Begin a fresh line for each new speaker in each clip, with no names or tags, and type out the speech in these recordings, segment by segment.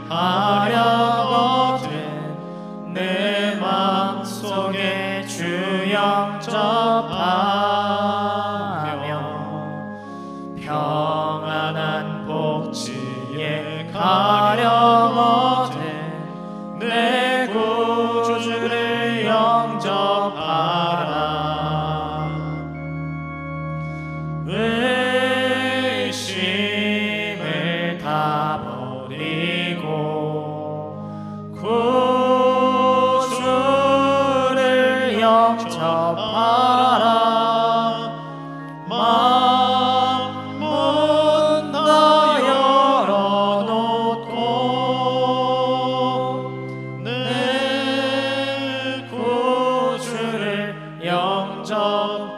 하려거든 내 맘속에 주 영접하며 평안한 복지에 가려거든 내 구주를 영접하라. 의심을 다 버리고 구주를 영접하라. 마음 문 다 열어놓고 내 구주를 영접하라.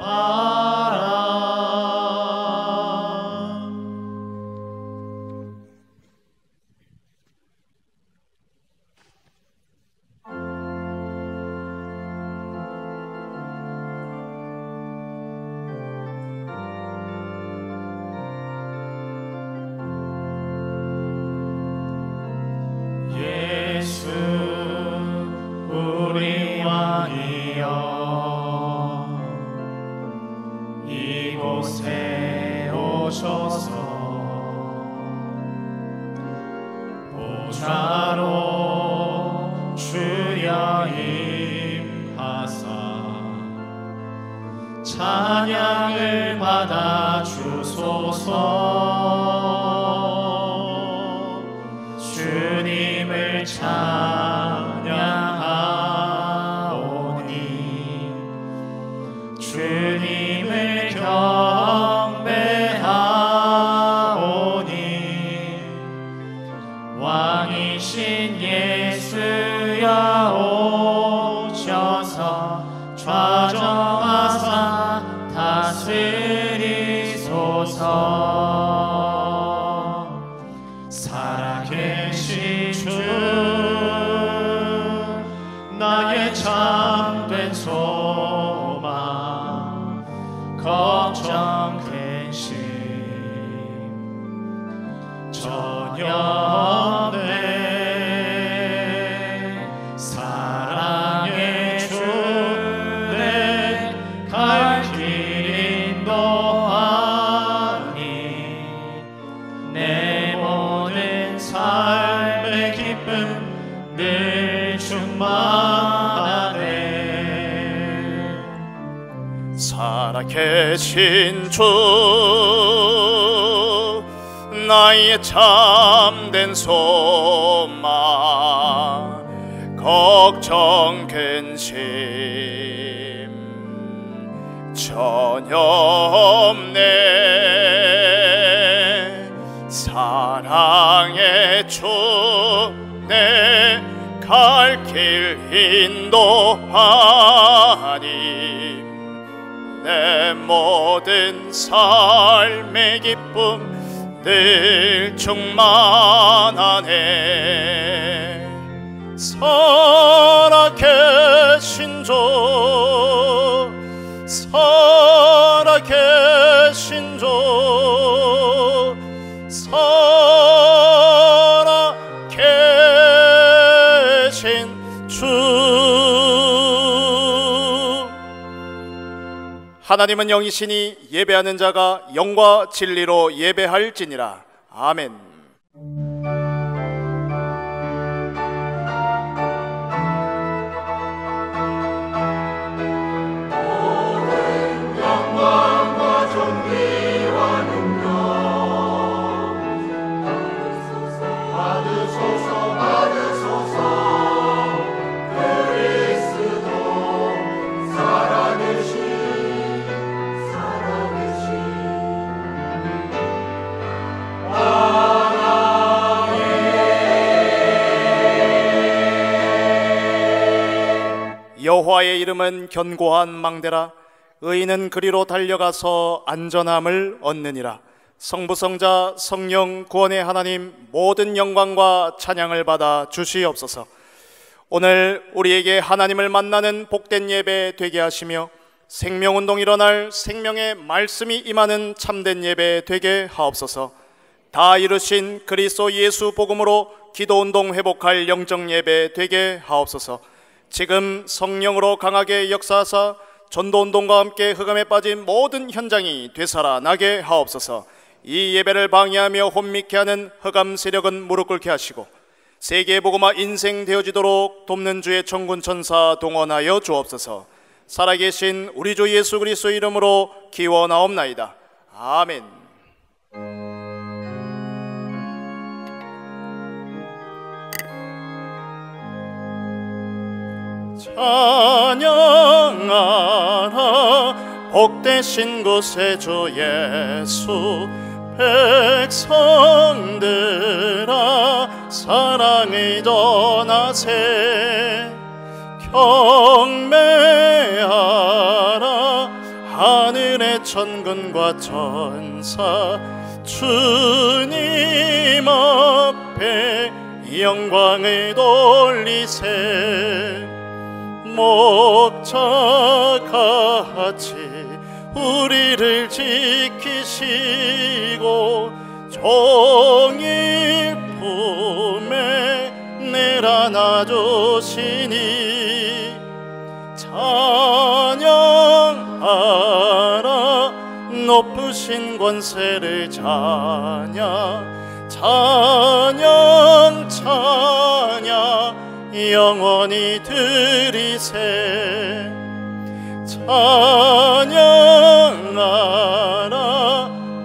예수 우리 왕이여 이곳에 오셔서 보좌로 주여 임하사 찬양을 받아 주소서. 주님을 찬양하오니 주님을 경배하오니 왕이신 예수여 오셔서 좌정하사 다스리소서. 살아계신 주 나의 참된 소망 걱정 근심 전혀 없네. 사랑의 주 내 갈 길 인도하니 내 모든 삶의 기쁨 늘 충만하네.
살아계신 주 나의 참된 소망 걱정 근심 전혀 없네. 사랑의 주 내 갈 길 인도하니 내 모든 삶의 기쁨 늘 충만하네. 살아계신 주 살아계신 주 살아계신 주. 하나님은 영이시니 예배하는 자가 영과 진리로 예배할지니라. 아멘. 여호와의 이름은 견고한 망대라. 의인은 그리로 달려가서 안전함을 얻느니라. 성부성자 성령 구원의 하나님, 모든 영광과 찬양을 받아 주시옵소서. 오늘 우리에게 하나님을 만나는 복된 예배 되게 하시며 생명운동 일어날 생명의 말씀이 임하는 참된 예배 되게 하옵소서. 다 이루신 그리스도 예수 복음으로 기도운동 회복할 영적 예배 되게 하옵소서. 지금 성령으로 강하게 역사하사 전도운동과 함께 흑암에 빠진 모든 현장이 되살아나게 하옵소서. 이 예배를 방해하며 혼미케 하는 흑암 세력은 무릎 꿇게 하시고 세계 복음화 인생 되어지도록 돕는 주의 천군 천사 동원하여 주옵소서. 살아계신 우리 주 예수 그리스도 이름으로 기원하옵나이다. 아멘. 찬양하라 복되신 곳에 주 예수. 백성들아 사랑을 전하세. 경배하라 하늘의 천군과 천사. 주님 앞에 영광을 돌리세. 목자같이 우리를 지키시고 종일 품에 내려놔 주시니 찬양하라 높으신 권세를 찬양. 찬양 찬양 영원히 드리세. 찬양하라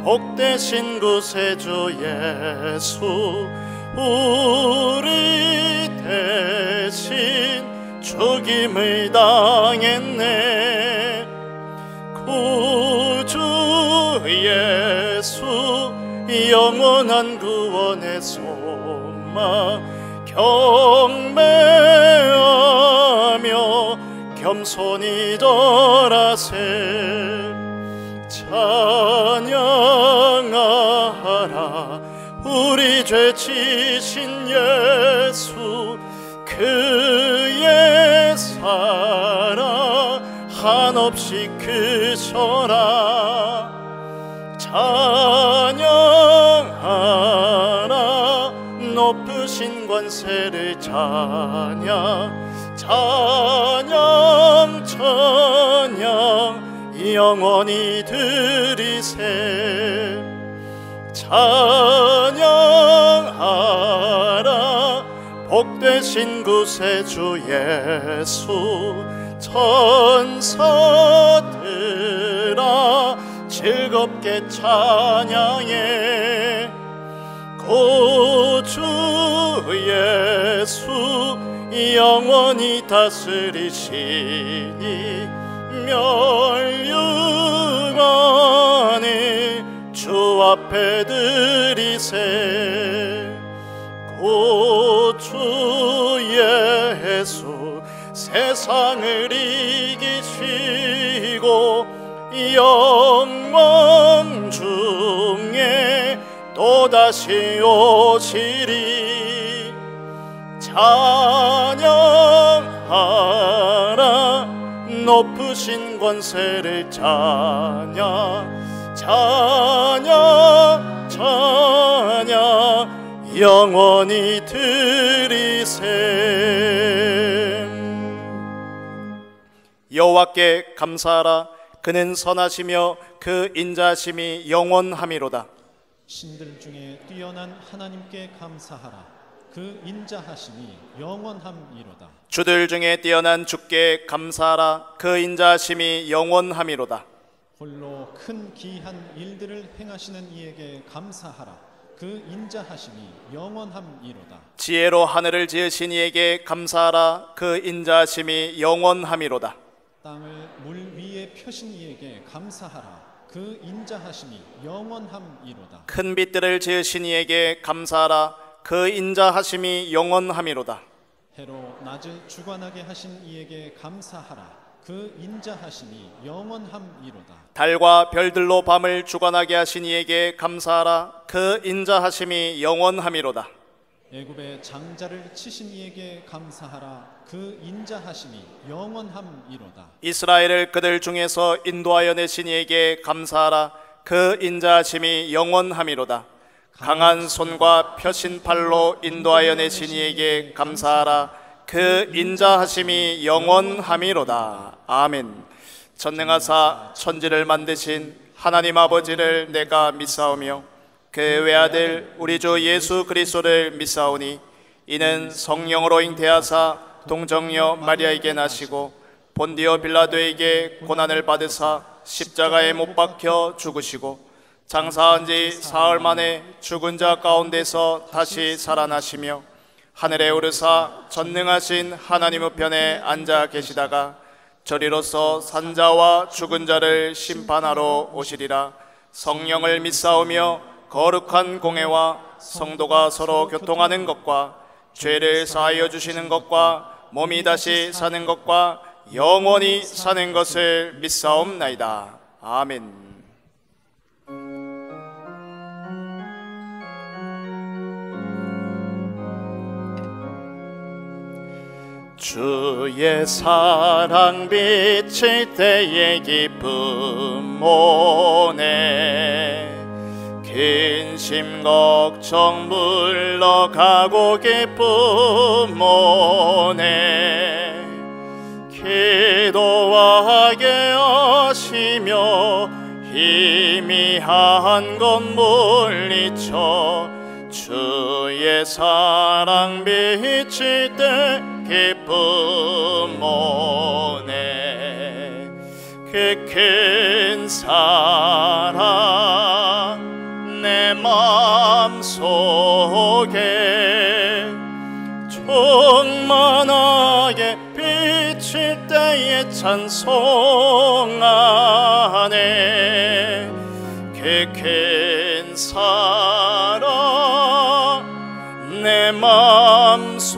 복되신 곳에 주 예수. 우리 대신 죽임을 당했네. 구주 예수 영원한 구원의 소망. 경배하며 겸손히 절하세. 찬양하라 우리 죄 지신 예수. 그의 사랑 한없이 크셔라. 찬양하라 높으신 권세를 찬양. 찬양 찬양 영원히 드리세. 찬양하라 복되신 곳에 주 예수. 천사들아 즐겁게 찬양해. 구주 예수 영원히 다스리시니 멸류관을 주 앞에 드리세. 구주 예수 세상을 이기시고 영광 중에 또다시 오시리. 찬양하라 높으신 권세를 찬양. 찬양 찬양 영원히 드리세. 여호와께 감사하라. 그는 선하시며 그 인자하심이 영원함이로다.
신들 중에 뛰어난 하나님께 감사하라. 그 인자하심이 영원함이로다.
주들 중에 뛰어난 주께 감사하라. 그 인자하심이 영원함이로다.
홀로 큰 기이한 일들을 행하시는 이에게 감사하라. 그 인자하심이 영원함이로다.
지혜로 하늘을 지으신 이에게 감사하라. 그 인자하심이 영원함이로다.
땅을 물 위에 펴신 이에게 감사하라. 그 인자하심이 영원함이로다.
큰 빛들을 지으신 이에게 감사하라. 그 인자하심이 영원함이로다.
해로 낮을 주관하게 하신 이에게 감사하라. 그 인자하심이 영원함이로다.
달과 별들로 밤을 주관하게 하신 이에게 감사하라. 그 인자하심이 영원함이로다.
애굽의 장자를 치신 이에게 감사하라. 그 인자하심이 영원함이로다.
이스라엘을 그들 중에서 인도하여 내신 이에게 감사하라. 그 인자하심이 영원함이로다. 강한 손과 펴신 팔로 인도하여 내신 이에게 감사하라. 그 인자하심이 영원함이로다. 아멘. 전능하사 천지를 만드신 하나님 아버지를 내가 믿사오며 그 외아들 우리 주 예수 그리스도를 믿사오니 이는 성령으로 잉태하사 동정녀 마리아에게 나시고 본디오 빌라도에게 고난을 받으사 십자가에 못 박혀 죽으시고 장사한 지 사흘 만에 죽은 자 가운데서 다시 살아나시며 하늘에 오르사 전능하신 하나님 우편에 앉아 계시다가 저리로서 산자와 죽은 자를 심판하러 오시리라. 성령을 믿사오며 거룩한 공회와 성도가 서로 교통하는 것과 죄를 사하여 주시는 것과 몸이 다시 사는 것과 영원히 사는 것을 믿사옵나이다. 아멘. 주의 사랑 비칠 때의 기쁨 오네. 근심 걱정 물러가고 기쁨 오네. 기도하게 하시며 희미한 것 물리쳐 주의 사랑 비칠 때 기쁨 오네. 그 큰 사랑 내 마음속에 충만하게 비칠 때에 찬송하네. 그 큰 사랑 내 마음속에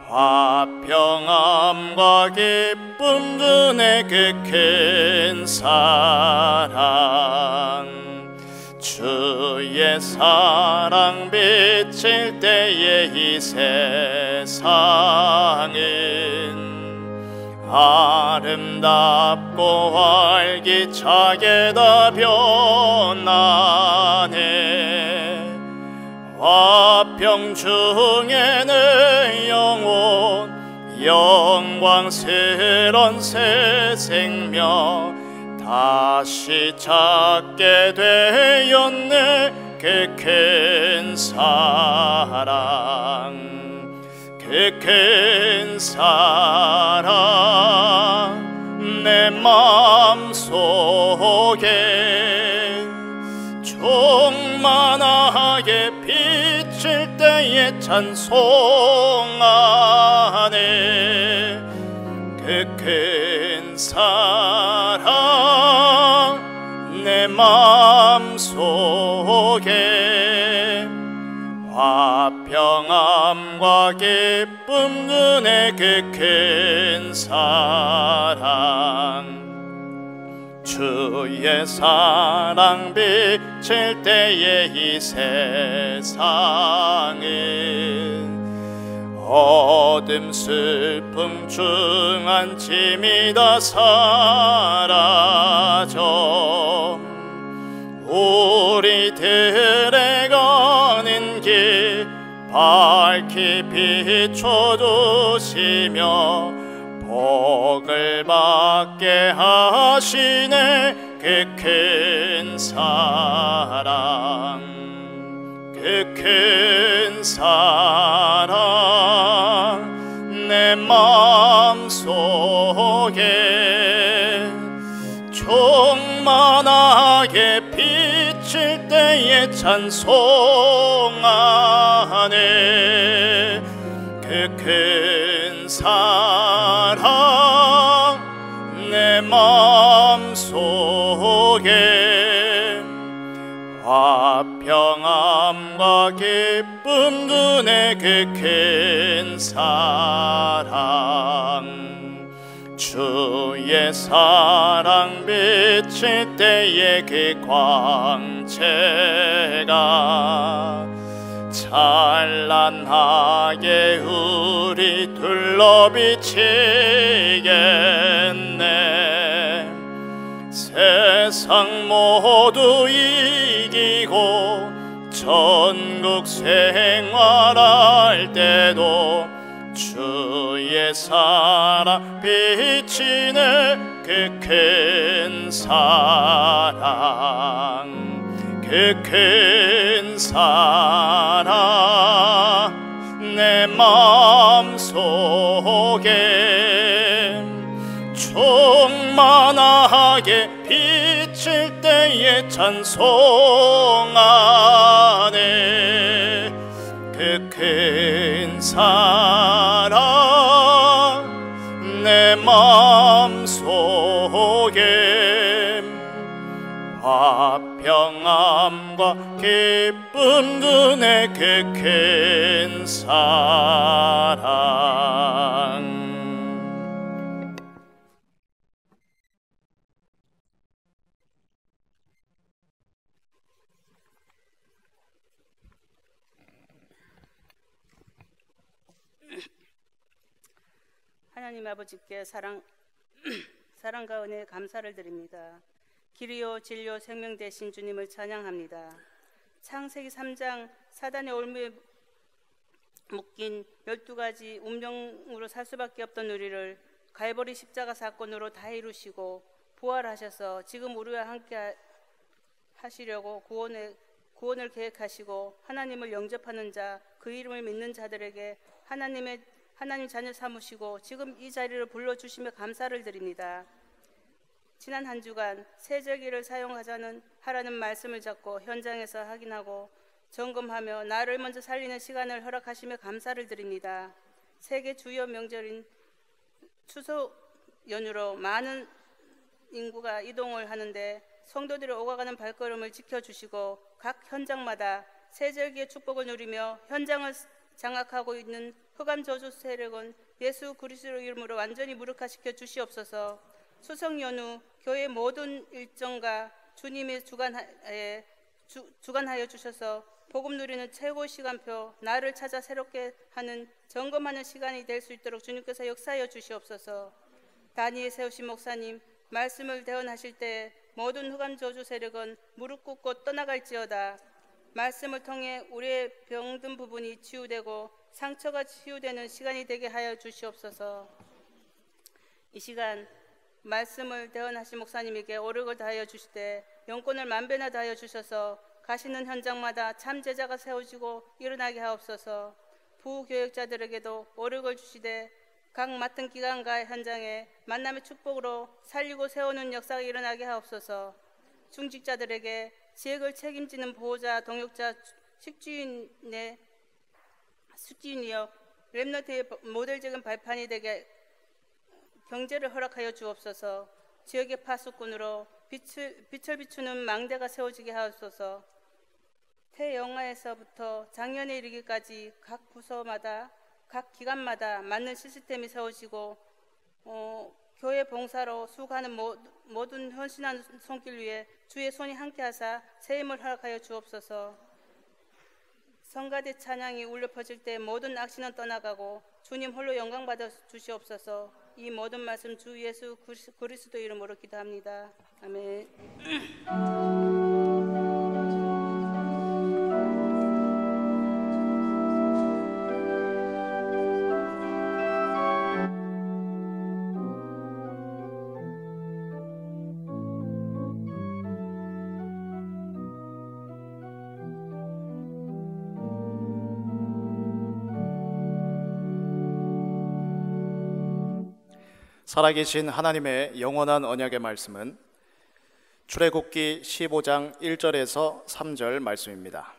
화평함과 기쁨 주네. 그 큰 사랑 주의 사랑 비칠 때에 이 세상은 아름답고 활기차게 다 변하네. 화평 중에는 영광스런 새 생명 다시 찾게 되었네. 그 큰 사랑 그 큰 사랑 내 마음속에 충만하게 비칠 때에 찬송하네. 그 큰 사랑 내 마음속에 화평함과 기쁨 주네. 그 큰 사랑 주의 사랑 비칠 때에 이 세상은 어둠 슬픔 중한 짐이 다 사라져 우리들의 가는 길 밝히 비춰주시며 복을 받게 하시네. 그 큰 사랑 그 큰 사랑 내 마음속에 충만하게 비칠 때에 찬송하네. 그 큰 사랑 내 마음속에 화평함과 기쁨 주네. 그 큰 사랑 주의 사랑 비칠 때에 그 광채가 찬란하게 우리 둘러 비치겠네. 세상 모두 이기고 전국 생활할 때도 주의 사랑 비치네 그 큰 사랑 그 큰 사랑 내 마음속에 충만하게 비칠 때에 찬송하네 그 큰 사랑 내 마음속에 화평함과 기쁨 그네 그 큰 사랑.
하나님 아버지께 사랑과 은혜에 감사를 드립니다. 길이요 진리요 생명 되신 주님을 찬양합니다. 창세기 3장 사단의 올무에 묶인 12가지 운명으로 살 수밖에 없던 우리를 갈보리 십자가 사건으로 다 이루시고 부활하셔서 지금 우리와 함께 하시려고 구원을 계획하시고 하나님을 영접하는 자, 그 이름을 믿는 자들에게 하나님 자녀 삼으시고 지금 이 자리를 불러주시며 감사를 드립니다. 지난 한 주간 세절기를 하라는 말씀을 잡고 현장에서 확인하고 점검하며 나를 먼저 살리는 시간을 허락하시며 감사를 드립니다. 세계 주요 명절인 추석 연휴로 많은 인구가 이동을 하는데 성도들이 오가가는 발걸음을 지켜주시고 각 현장마다 세절기의 축복을 누리며 현장을 장악하고 있는 흑암 저주 세력은 예수 그리스도 이름으로 완전히 무력화시켜 주시옵소서. 추석 연휴 교회 모든 일정과 주님이 주관하여 주셔서 복음 누리는 최고 시간표, 나를 찾아 새롭게 하는 점검하는 시간이 될 수 있도록 주님께서 역사하여 주시옵소서. 다니엘 세우신 목사님 말씀을 대언하실 때 모든 흑암 저주 세력은 무릎 꿇고 떠나갈지어다. 말씀을 통해 우리의 병든 부분이 치유되고 상처가 치유되는 시간이 되게 하여 주시옵소서. 이 시간 말씀을 대언하신 목사님에게 오력을 다하여 주시되 영권을 만배나 다하여 주셔서 가시는 현장마다 참 제자가 세워지고 일어나게 하옵소서. 부교역자들에게도 오력을 주시되 각 맡은 기관과 현장에 만남의 축복으로 살리고 세우는 역사가 일어나게 하옵소서. 중직자들에게 지역을 책임지는 보호자, 동역자, 숙주인이여 렘넌트의 모델적인 발판이 되게 경제를 허락하여 주옵소서. 지역의 파수꾼으로 빛을 비추는 망대가 세워지게 하옵소서. 태영아에서부터 작년에 이르기까지 각 부서마다 각 기관마다 맞는 시스템이 세워지고 교회 봉사로 수고하는 모든 헌신한 손길 위에 주의 손이 함께하사 새 힘을 허락하여 주옵소서. 성가대 찬양이 울려 퍼질 때 모든 악신은 떠나가고 주님 홀로 영광 받아 주시옵소서. 이 모든 말씀 주 예수 그리스도 이름으로 기도합니다. 아멘.
살아계신 하나님의 영원한 언약의 말씀은 출애굽기 15장 1절에서 3절 말씀입니다.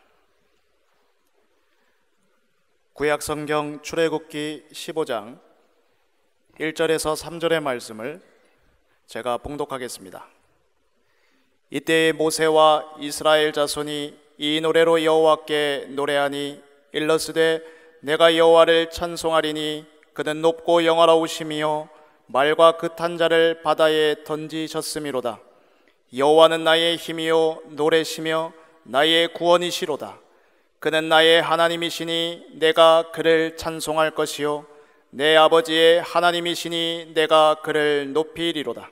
구약성경 출애굽기 15장 1절에서 3절의 말씀을 제가 봉독하겠습니다. 이때에 모세와 이스라엘 자손이 이 노래로 여호와께 노래하니 일러스되 내가 여호와를 찬송하리니 그는 높고 영화로우시며 말과 긋한 자를 바다에 던지셨음이로다. 여호와는 나의 힘이요 노래시며 나의 구원이시로다. 그는 나의 하나님이시니 내가 그를 찬송할 것이요 내 아버지의 하나님이시니 내가 그를 높이리로다.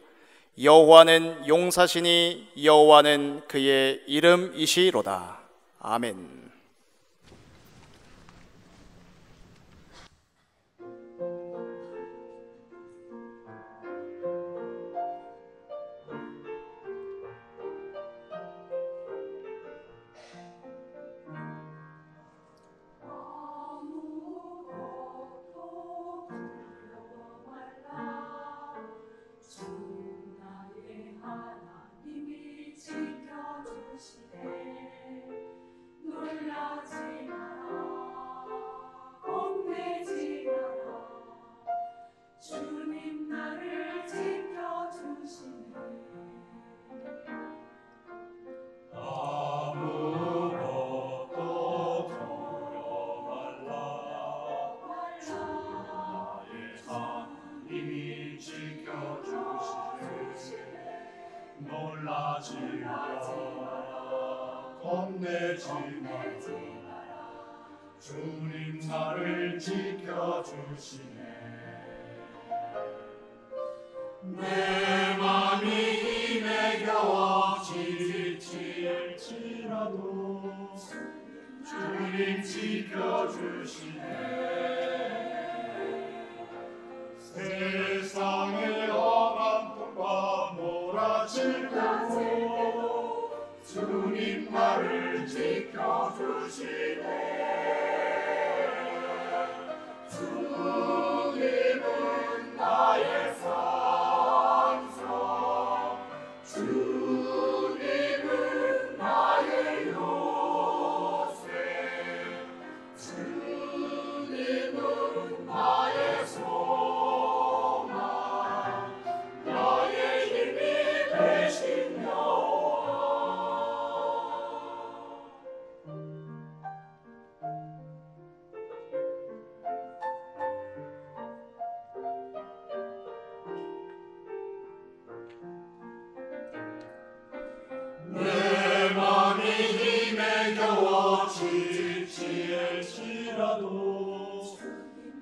여호와는 용사시니 여호와는 그의 이름이시로다. 아멘.
놀라지 마라, 겁내지 마라. 주님 나를 지켜주시네. 내 맘이 힘에 겨워 지칠지라도 주님 지켜주시네. 세상의 험한 풍과 몰아치고 주님 나를 지켜주시네. 주님은 나의 산성, 주님은 나의 요새, 주님은 나의 소망, 나의 힘이 되신 여호와. 내 맘이 힘에 겨워 지칠지라도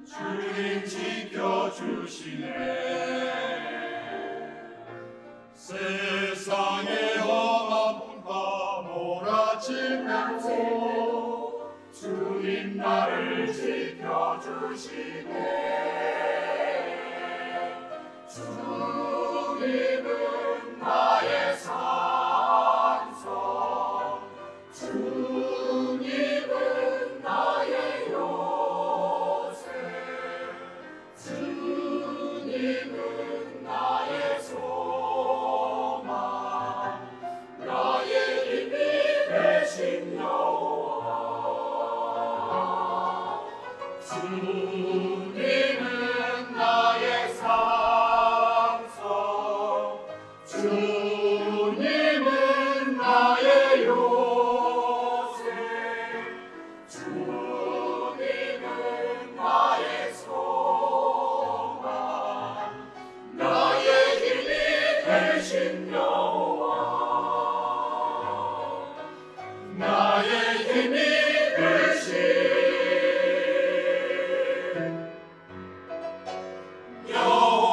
주님 지켜주시네. 세상의 험한 풍파 몰아치고 주님 나를 지켜주시네. 주님은 나의 산성, 주님은 나의 요새, 주님은 나의 소망, 나의 힘이 되신 여호와. 주님은 나의 산성, 주님은 나의 요새, 주님은 나의 소망, 나의 힘이 되신 여호와. 나의 힘이 되신 여호와.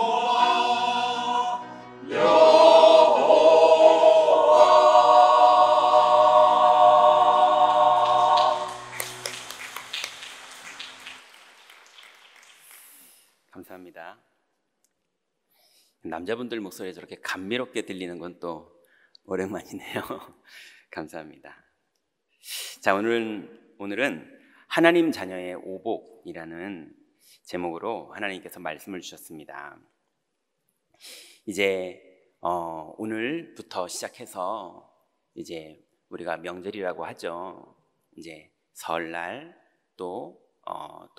감사합니다. 남자분들 목소리에 저렇게 감미롭게 들리는 건 또 오랜만이네요. 감사합니다. 자, 오늘은 하나님 자녀의 오복이라는 제목으로 하나님께서 말씀을 주셨습니다. 이제 오늘부터 시작해서 이제 우리가 명절이라고 하죠. 이제 설날 또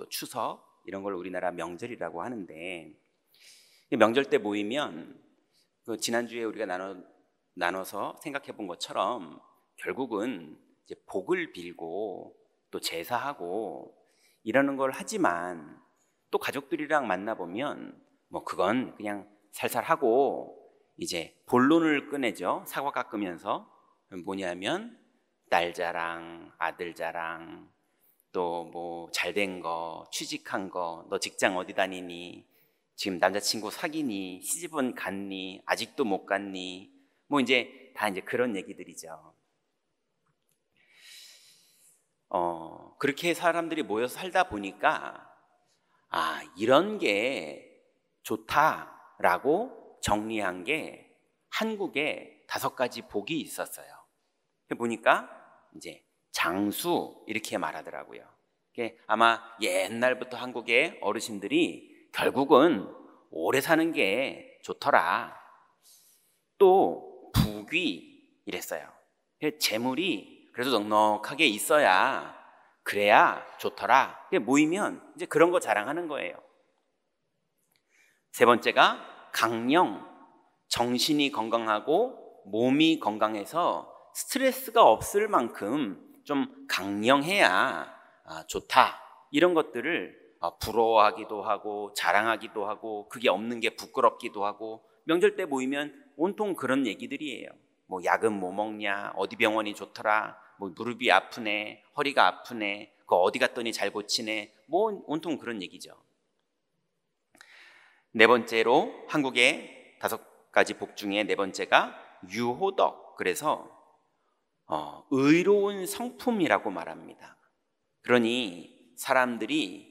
추석 이런 걸 우리나라 명절이라고 하는데, 명절 때 모이면 지난주에 우리가 나눠서 생각해 본 것처럼 결국은 이제 복을 빌고 또 제사하고 이러는 걸 하지만, 또 가족들이랑 만나보면 뭐 그건 그냥 살살 하고 이제 본론을 꺼내죠. 사과 깎으면서 뭐냐면 딸 자랑, 아들 자랑, 또 뭐 잘된 거, 취직한 거, 너 직장 어디 다니니, 지금 남자친구 사귀니? 시집은 갔니? 아직도 못 갔니? 뭐 이제 다 이제 그런 얘기들이죠. 그렇게 사람들이 모여서 살다 보니까 이런 게 좋다라고 정리한 게 한국에 5가지 복이 있었어요. 보니까 이제 장수 이렇게 말하더라고요. 아마 옛날부터 한국의 어르신들이 결국은 오래 사는 게 좋더라. 또 부귀 이랬어요. 재물이 그래도 넉넉하게 있어야 그래야 좋더라. 모이면 이제 그런 거 자랑하는 거예요. 3번째가 강령, 정신이 건강하고 몸이 건강해서 스트레스가 없을 만큼 좀 강령해야 좋다. 이런 것들을 부러워하기도 하고 자랑하기도 하고 그게 없는 게 부끄럽기도 하고 명절 때 모이면 온통 그런 얘기들이에요. 뭐 약은 뭐 먹냐, 어디 병원이 좋더라, 뭐 무릎이 아프네, 허리가 아프네, 그 어디 갔더니 잘 고치네, 뭐 온통 그런 얘기죠. 4번째로 한국의 5가지 복 중에 4번째가 유호덕, 그래서 의로운 성품이라고 말합니다. 그러니 사람들이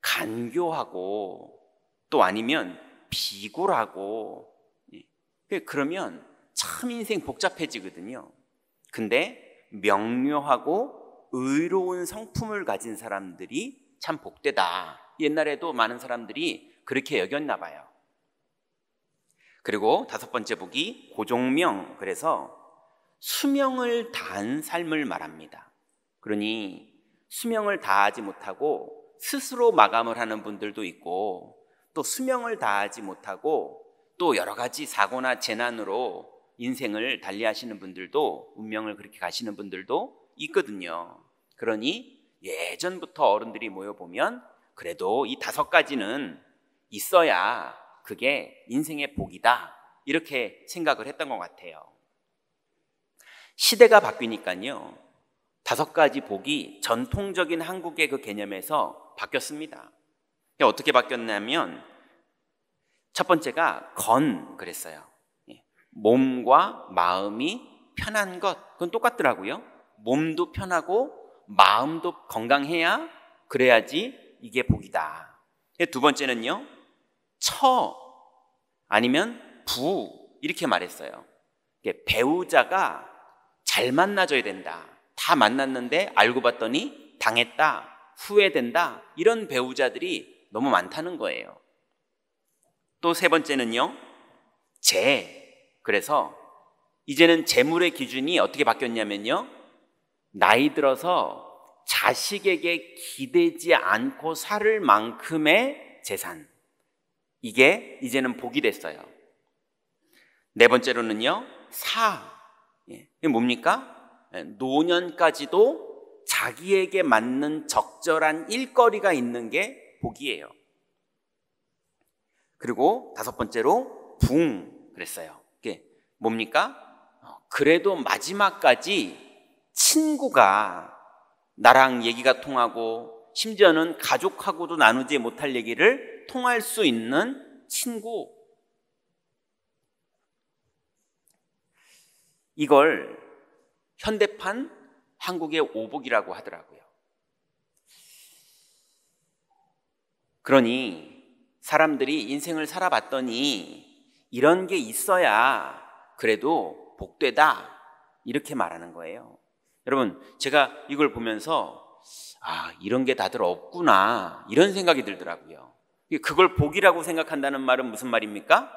간교하고 또 아니면 비굴하고 그러면 참 인생 복잡해지거든요. 근데 명료하고 의로운 성품을 가진 사람들이 참 복되다. 옛날에도 많은 사람들이 그렇게 여겼나 봐요. 그리고 5번째 복이 고종명, 그래서 수명을 다한 삶을 말합니다. 그러니 수명을 다하지 못하고 스스로 마감을 하는 분들도 있고 또 수명을 다하지 못하고 또 여러 가지 사고나 재난으로 인생을 달리하시는 분들도, 운명을 그렇게 가시는 분들도 있거든요. 그러니 예전부터 어른들이 모여보면 그래도 이 5가지는 있어야 그게 인생의 복이다, 이렇게 생각을 했던 것 같아요. 시대가 바뀌니까요, 5가지 복이 전통적인 한국의 그 개념에서 바뀌었습니다. 어떻게 바뀌었냐면 첫 번째가 그랬어요. 몸과 마음이 편한 것, 그건 똑같더라고요. 몸도 편하고 마음도 건강해야, 그래야지 이게 복이다. 2번째는요, 아니면 부, 이렇게 말했어요. 배우자가 잘 만나줘야 된다. 다 만났는데 알고 봤더니 당했다, 후회된다, 이런 배우자들이 너무 많다는 거예요. 또 3번째는요, 그래서 이제는 재물의 기준이 어떻게 바뀌었냐면요, 나이 들어서 자식에게 기대지 않고 살 만큼의 재산, 이게 이제는 복이 됐어요. 4번째로는요, 이게 뭡니까? 노년까지도 자기에게 맞는 적절한 일거리가 있는 게 복이에요. 그리고 5번째로 그랬어요. 이게 뭡니까? 그래도 마지막까지 친구가 나랑 얘기가 통하고 심지어는 가족하고도 나누지 못할 얘기를 통할 수 있는 친구, 이걸 현대판 한국의 오복이라고 하더라고요. 그러니 사람들이 인생을 살아봤더니 이런 게 있어야 그래도 복되다, 이렇게 말하는 거예요. 여러분, 제가 이걸 보면서 이런 게 다들 없구나, 이런 생각이 들더라고요. 그걸 복이라고 생각한다는 말은 무슨 말입니까?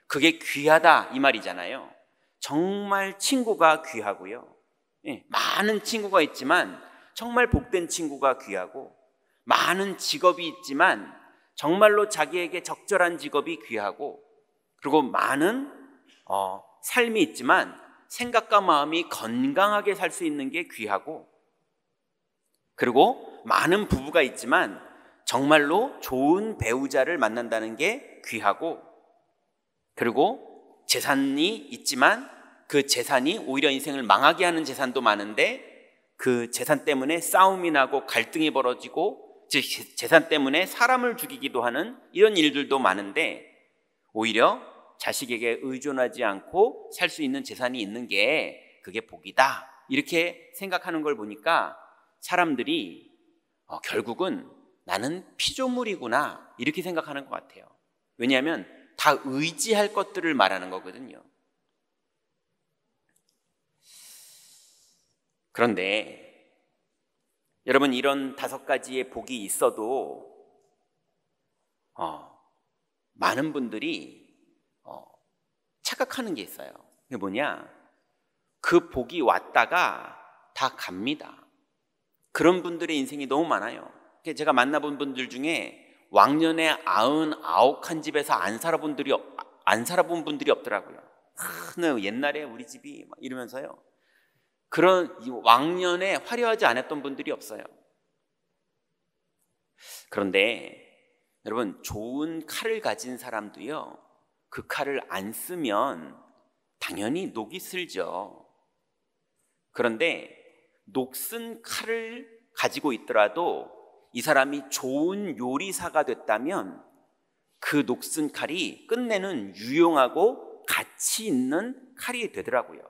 그게 귀하다, 이 말이잖아요. 정말 친구가 귀하고요. 많은 친구가 있지만 정말 복된 친구가 귀하고, 많은 직업이 있지만 정말로 자기에게 적절한 직업이 귀하고, 그리고 많은 삶이 있지만 생각과 마음이 건강하게 살 수 있는 게 귀하고, 그리고 많은 부부가 있지만 정말로 좋은 배우자를 만난다는 게 귀하고, 그리고 재산이 있지만 그 재산이 오히려 인생을 망하게 하는 재산도 많은데 그 재산 때문에 싸움이 나고 갈등이 벌어지고 즉 재산 때문에 사람을 죽이기도 하는 이런 일들도 많은데 오히려 자식에게 의존하지 않고 살 수 있는 재산이 있는 게 그게 복이다 이렇게 생각하는 걸 보니까 사람들이 결국은 나는 피조물이구나 이렇게 생각하는 것 같아요. 왜냐하면 다 의지할 것들을 말하는 거거든요. 그런데 여러분 이런 5가지의 복이 있어도 많은 분들이 착각하는 게 있어요. 그게 뭐냐? 그 복이 왔다가 다 갑니다. 그런 분들의 인생이 너무 많아요. 제가 만나본 분들 중에 왕년에 99한 집에서 안 살아본 분들이 없더라고요. 옛날에 우리 집이 막 이러면서요. 그런 왕년에 화려하지 않았던 분들이 없어요. 그런데 여러분 좋은 칼을 가진 사람도요. 그 칼을 안 쓰면 당연히 녹이 슬죠. 그런데 녹슨 칼을 가지고 있더라도 이 사람이 좋은 요리사가 됐다면 그 녹슨 칼이 끝내는 유용하고 가치 있는 칼이 되더라고요.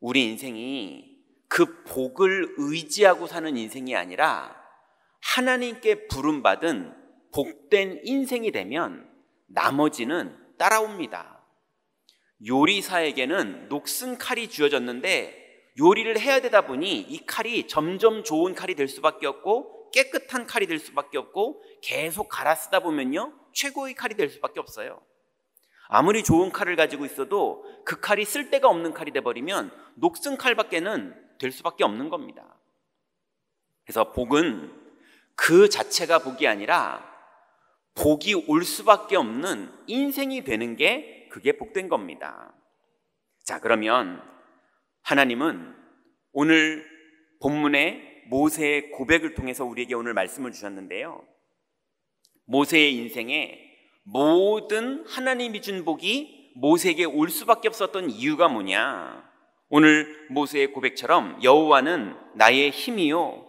우리 인생이 그 복을 의지하고 사는 인생이 아니라 하나님께 부름받은 복된 인생이 되면 나머지는 따라옵니다. 요리사에게는 녹슨 칼이 주어졌는데 요리를 해야 되다 보니 이 칼이 점점 좋은 칼이 될 수밖에 없고 깨끗한 칼이 될 수밖에 없고 계속 갈아 쓰다 보면요 최고의 칼이 될 수밖에 없어요. 아무리 좋은 칼을 가지고 있어도 그 칼이 쓸데가 없는 칼이 돼버리면 녹슨 칼밖에는 될 수밖에 없는 겁니다. 그래서 복은 그 자체가 복이 아니라 복이 올 수밖에 없는 인생이 되는 게 그게 복된 겁니다. 자, 그러면 하나님은 오늘 본문의 모세의 고백을 통해서 우리에게 오늘 말씀을 주셨는데요. 모세의 인생에 모든 하나님이 준 복이 모세에게 올 수밖에 없었던 이유가 뭐냐? 오늘 모세의 고백처럼 여호와는 나의 힘이요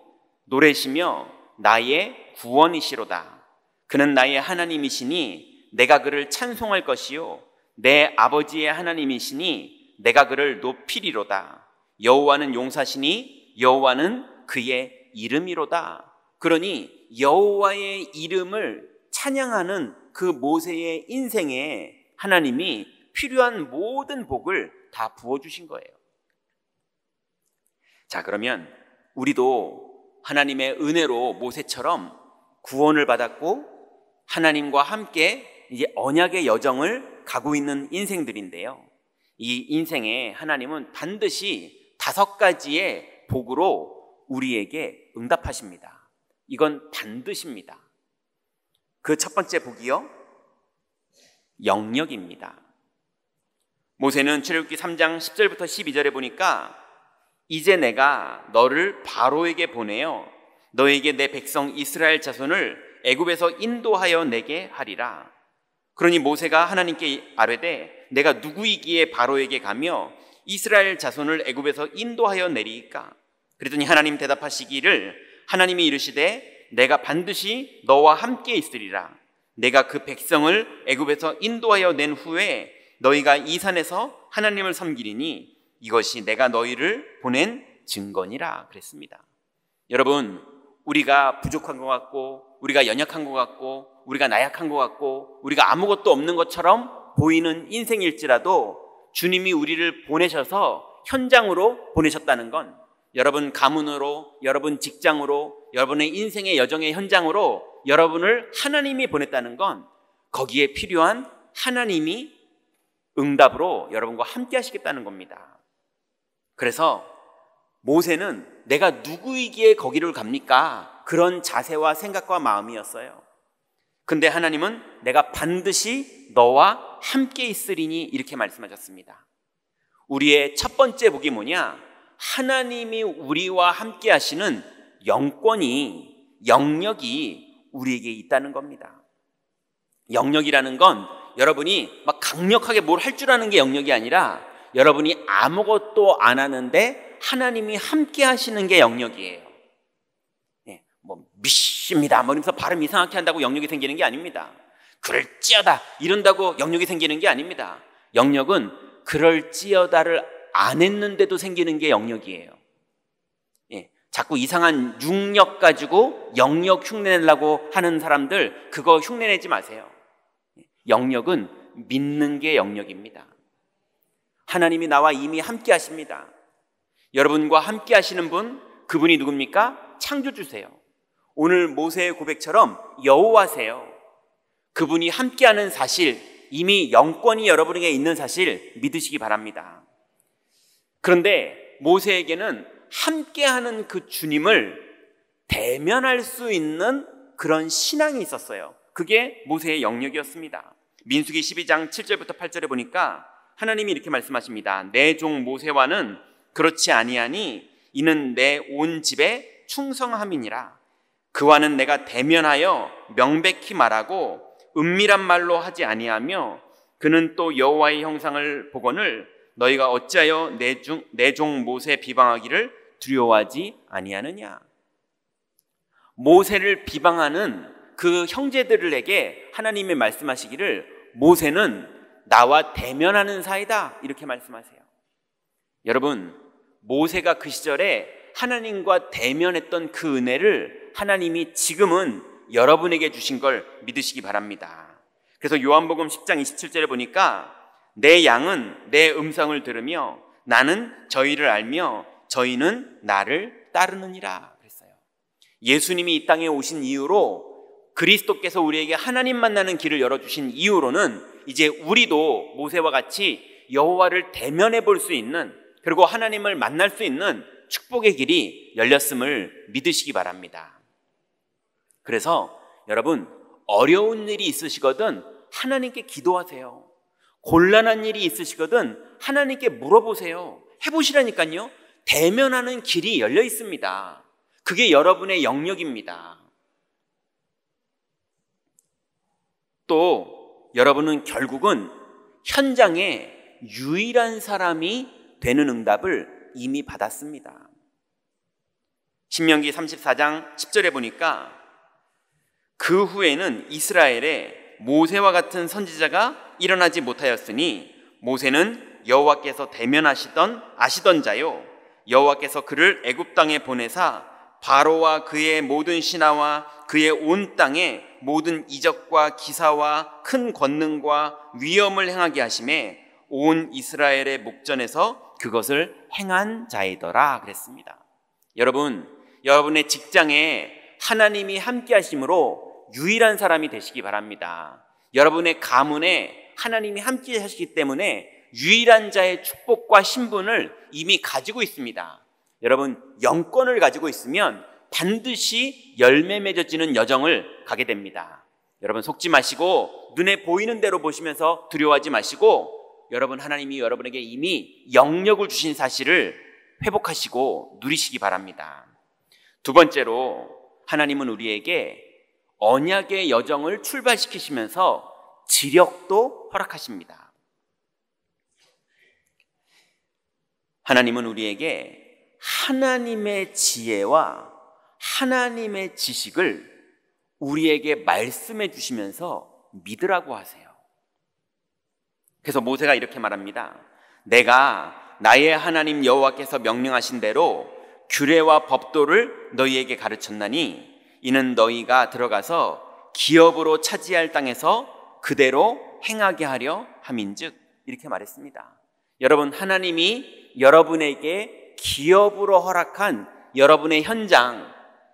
노래시며 나의 구원이시로다. 그는 나의 하나님이시니 내가 그를 찬송할 것이요 내 아버지의 하나님이시니 내가 그를 높이리로다. 여호와는 용사시니 여호와는 그의 이름이로다. 그러니 여호와의 이름을 찬양하는 그 모세의 인생에 하나님이 필요한 모든 복을 다 부어주신 거예요. 자, 그러면 우리도 하나님의 은혜로 모세처럼 구원을 받았고 하나님과 함께 이제 언약의 여정을 가고 있는 인생들인데요. 이 인생에 하나님은 반드시 5가지의 복으로 우리에게 응답하십니다. 이건 반드시입니다. 그 첫 번째 복이요, 영역입니다. 모세는 출애굽기 3장 10절부터 12절에 보니까 이제 내가 너를 바로에게 보내어 너에게 내 백성 이스라엘 자손을 애굽에서 인도하여 내게 하리라. 그러니 모세가 하나님께 아뢰되 내가 누구이기에 바로에게 가며 이스라엘 자손을 애굽에서 인도하여 내리이까? 그랬더니 하나님 대답하시기를 하나님이 이르시되 내가 반드시 너와 함께 있으리라. 내가 그 백성을 애굽에서 인도하여 낸 후에 너희가 이 산에서 하나님을 섬기리니 이것이 내가 너희를 보낸 증거니라 그랬습니다. 여러분, 우리가 부족한 것 같고 우리가 연약한 것 같고 우리가 나약한 것 같고 우리가 아무것도 없는 것처럼 보이는 인생일지라도 주님이 우리를 보내셔서 현장으로 보내셨다는 건 여러분 가문으로, 여러분 직장으로, 여러분의 인생의 여정의 현장으로 여러분을 하나님이 보냈다는 건 거기에 필요한 하나님이 응답으로 여러분과 함께 하시겠다는 겁니다. 그래서 모세는 내가 누구이기에 거기를 갑니까? 그런 자세와 생각과 마음이었어요. 근데 하나님은 내가 반드시 너와 함께 있으리니 이렇게 말씀하셨습니다. 우리의 첫 번째 복이 뭐냐? 하나님이 우리와 함께 하시는 영권이, 영역이 우리에게 있다는 겁니다. 영역이라는 건 여러분이 막 강력하게 뭘 할 줄 아는 게 영역이 아니라 여러분이 아무것도 안 하는데 하나님이 함께 하시는 게 영역이에요. 믿습니다 뭐 이러면서 발음 이상하게 한다고 영역이 생기는 게 아닙니다. 그럴지어다 이런다고 영역이 생기는 게 아닙니다. 영역은 그럴지어다를 안 했는데도 생기는 게 영역이에요. 예, 자꾸 이상한 육력 가지고 영역 흉내내려고 하는 사람들 그거 흉내내지 마세요. 영역은 믿는 게 영역입니다. 하나님이 나와 이미 함께 하십니다. 여러분과 함께 하시는 분, 그분이 누굽니까? 창조주세요. 오늘 모세의 고백처럼 여호와세요. 그분이 함께하는 사실, 이미 영권이 여러분에게 있는 사실 믿으시기 바랍니다. 그런데 모세에게는 함께하는 그 주님을 대면할 수 있는 그런 신앙이 있었어요. 그게 모세의 영역이었습니다. 민수기 12장 7절부터 8절에 보니까 하나님이 이렇게 말씀하십니다. 내 종 모세와는 그렇지 아니하니 이는 내 온 집에 충성함이니라. 그와는 내가 대면하여 명백히 말하고 은밀한 말로 하지 아니하며 그는 또 여호와의 형상을 보거늘 너희가 어찌하여 내 종 모세 비방하기를 두려워하지 아니하느냐. 모세를 비방하는 그 형제들에게 하나님이 말씀하시기를 모세는 나와 대면하는 사이다 이렇게 말씀하세요. 여러분, 모세가 그 시절에 하나님과 대면했던 그 은혜를 하나님이 지금은 여러분에게 주신 걸 믿으시기 바랍니다. 그래서 요한복음 10장 27절에 보니까 내 양은 내 음성을 들으며 나는 저희를 알며 저희는 나를 따르느니라 그랬어요. 예수님이 이 땅에 오신 이후로 그리스도께서 우리에게 하나님 만나는 길을 열어주신 이후로는 이제 우리도 모세와 같이 여호와를 대면해 볼 수 있는, 그리고 하나님을 만날 수 있는 축복의 길이 열렸음을 믿으시기 바랍니다. 그래서 여러분, 어려운 일이 있으시거든 하나님께 기도하세요. 곤란한 일이 있으시거든 하나님께 물어보세요. 해보시라니까요. 대면하는 길이 열려 있습니다. 그게 여러분의 영역입니다. 또 여러분은 결국은 현장에 유일한 사람이 되는 응답을 이미 받았습니다. 신명기 34장 10절에 보니까 그 후에는 이스라엘에 모세와 같은 선지자가 일어나지 못하였으니 모세는 여호와께서 아시던 자요 여호와께서 그를 애굽 땅에 보내사 바로와 그의 모든 신하와 그의 온 땅에 모든 이적과 기사와 큰 권능과 위엄을 행하게 하심에 온 이스라엘의 목전에서 그것을 행한 자이더라 그랬습니다. 여러분, 여러분의 직장에 하나님이 함께 하심으로 유일한 사람이 되시기 바랍니다. 여러분의 가문에 하나님이 함께 하시기 때문에 유일한 자의 축복과 신분을 이미 가지고 있습니다. 여러분, 영권을 가지고 있으면 반드시 열매 맺어지는 여정을 가게 됩니다. 여러분, 속지 마시고 눈에 보이는 대로 보시면서 두려워하지 마시고, 여러분, 하나님이 여러분에게 이미 영역을 주신 사실을 회복하시고 누리시기 바랍니다. 두 번째로, 하나님은 우리에게 언약의 여정을 출발시키시면서 지력도 허락하십니다. 하나님은 우리에게 하나님의 지혜와 하나님의 지식을 우리에게 말씀해 주시면서 믿으라고 하세요. 그래서 모세가 이렇게 말합니다. 내가 나의 하나님 여호와께서 명령하신 대로 규례와 법도를 너희에게 가르쳤나니 이는 너희가 들어가서 기업으로 차지할 땅에서 그대로 행하게 하려 함인즉, 이렇게 말했습니다. 여러분, 하나님이 여러분에게 기업으로 허락한 여러분의 현장,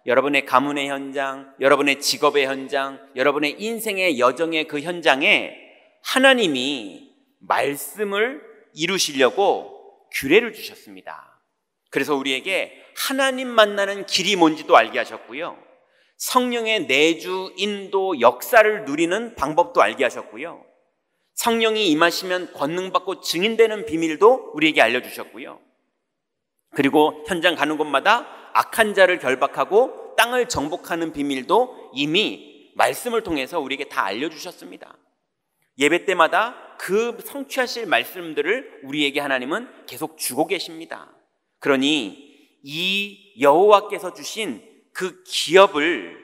여러분의 가문의 현장, 여러분의 직업의 현장, 여러분의 인생의 여정의 그 현장에 하나님이 말씀을 이루시려고 규례를 주셨습니다. 그래서 우리에게 하나님 만나는 길이 뭔지도 알게 하셨고요, 성령의 내주, 인도, 역사를 누리는 방법도 알게 하셨고요, 성령이 임하시면 권능받고 증인되는 비밀도 우리에게 알려주셨고요, 그리고 현장 가는 곳마다 악한 자를 결박하고 땅을 정복하는 비밀도 이미 말씀을 통해서 우리에게 다 알려주셨습니다. 예배 때마다 그 성취하실 말씀들을 우리에게 하나님은 계속 주고 계십니다. 그러니 이 여호와께서 주신 그 기업을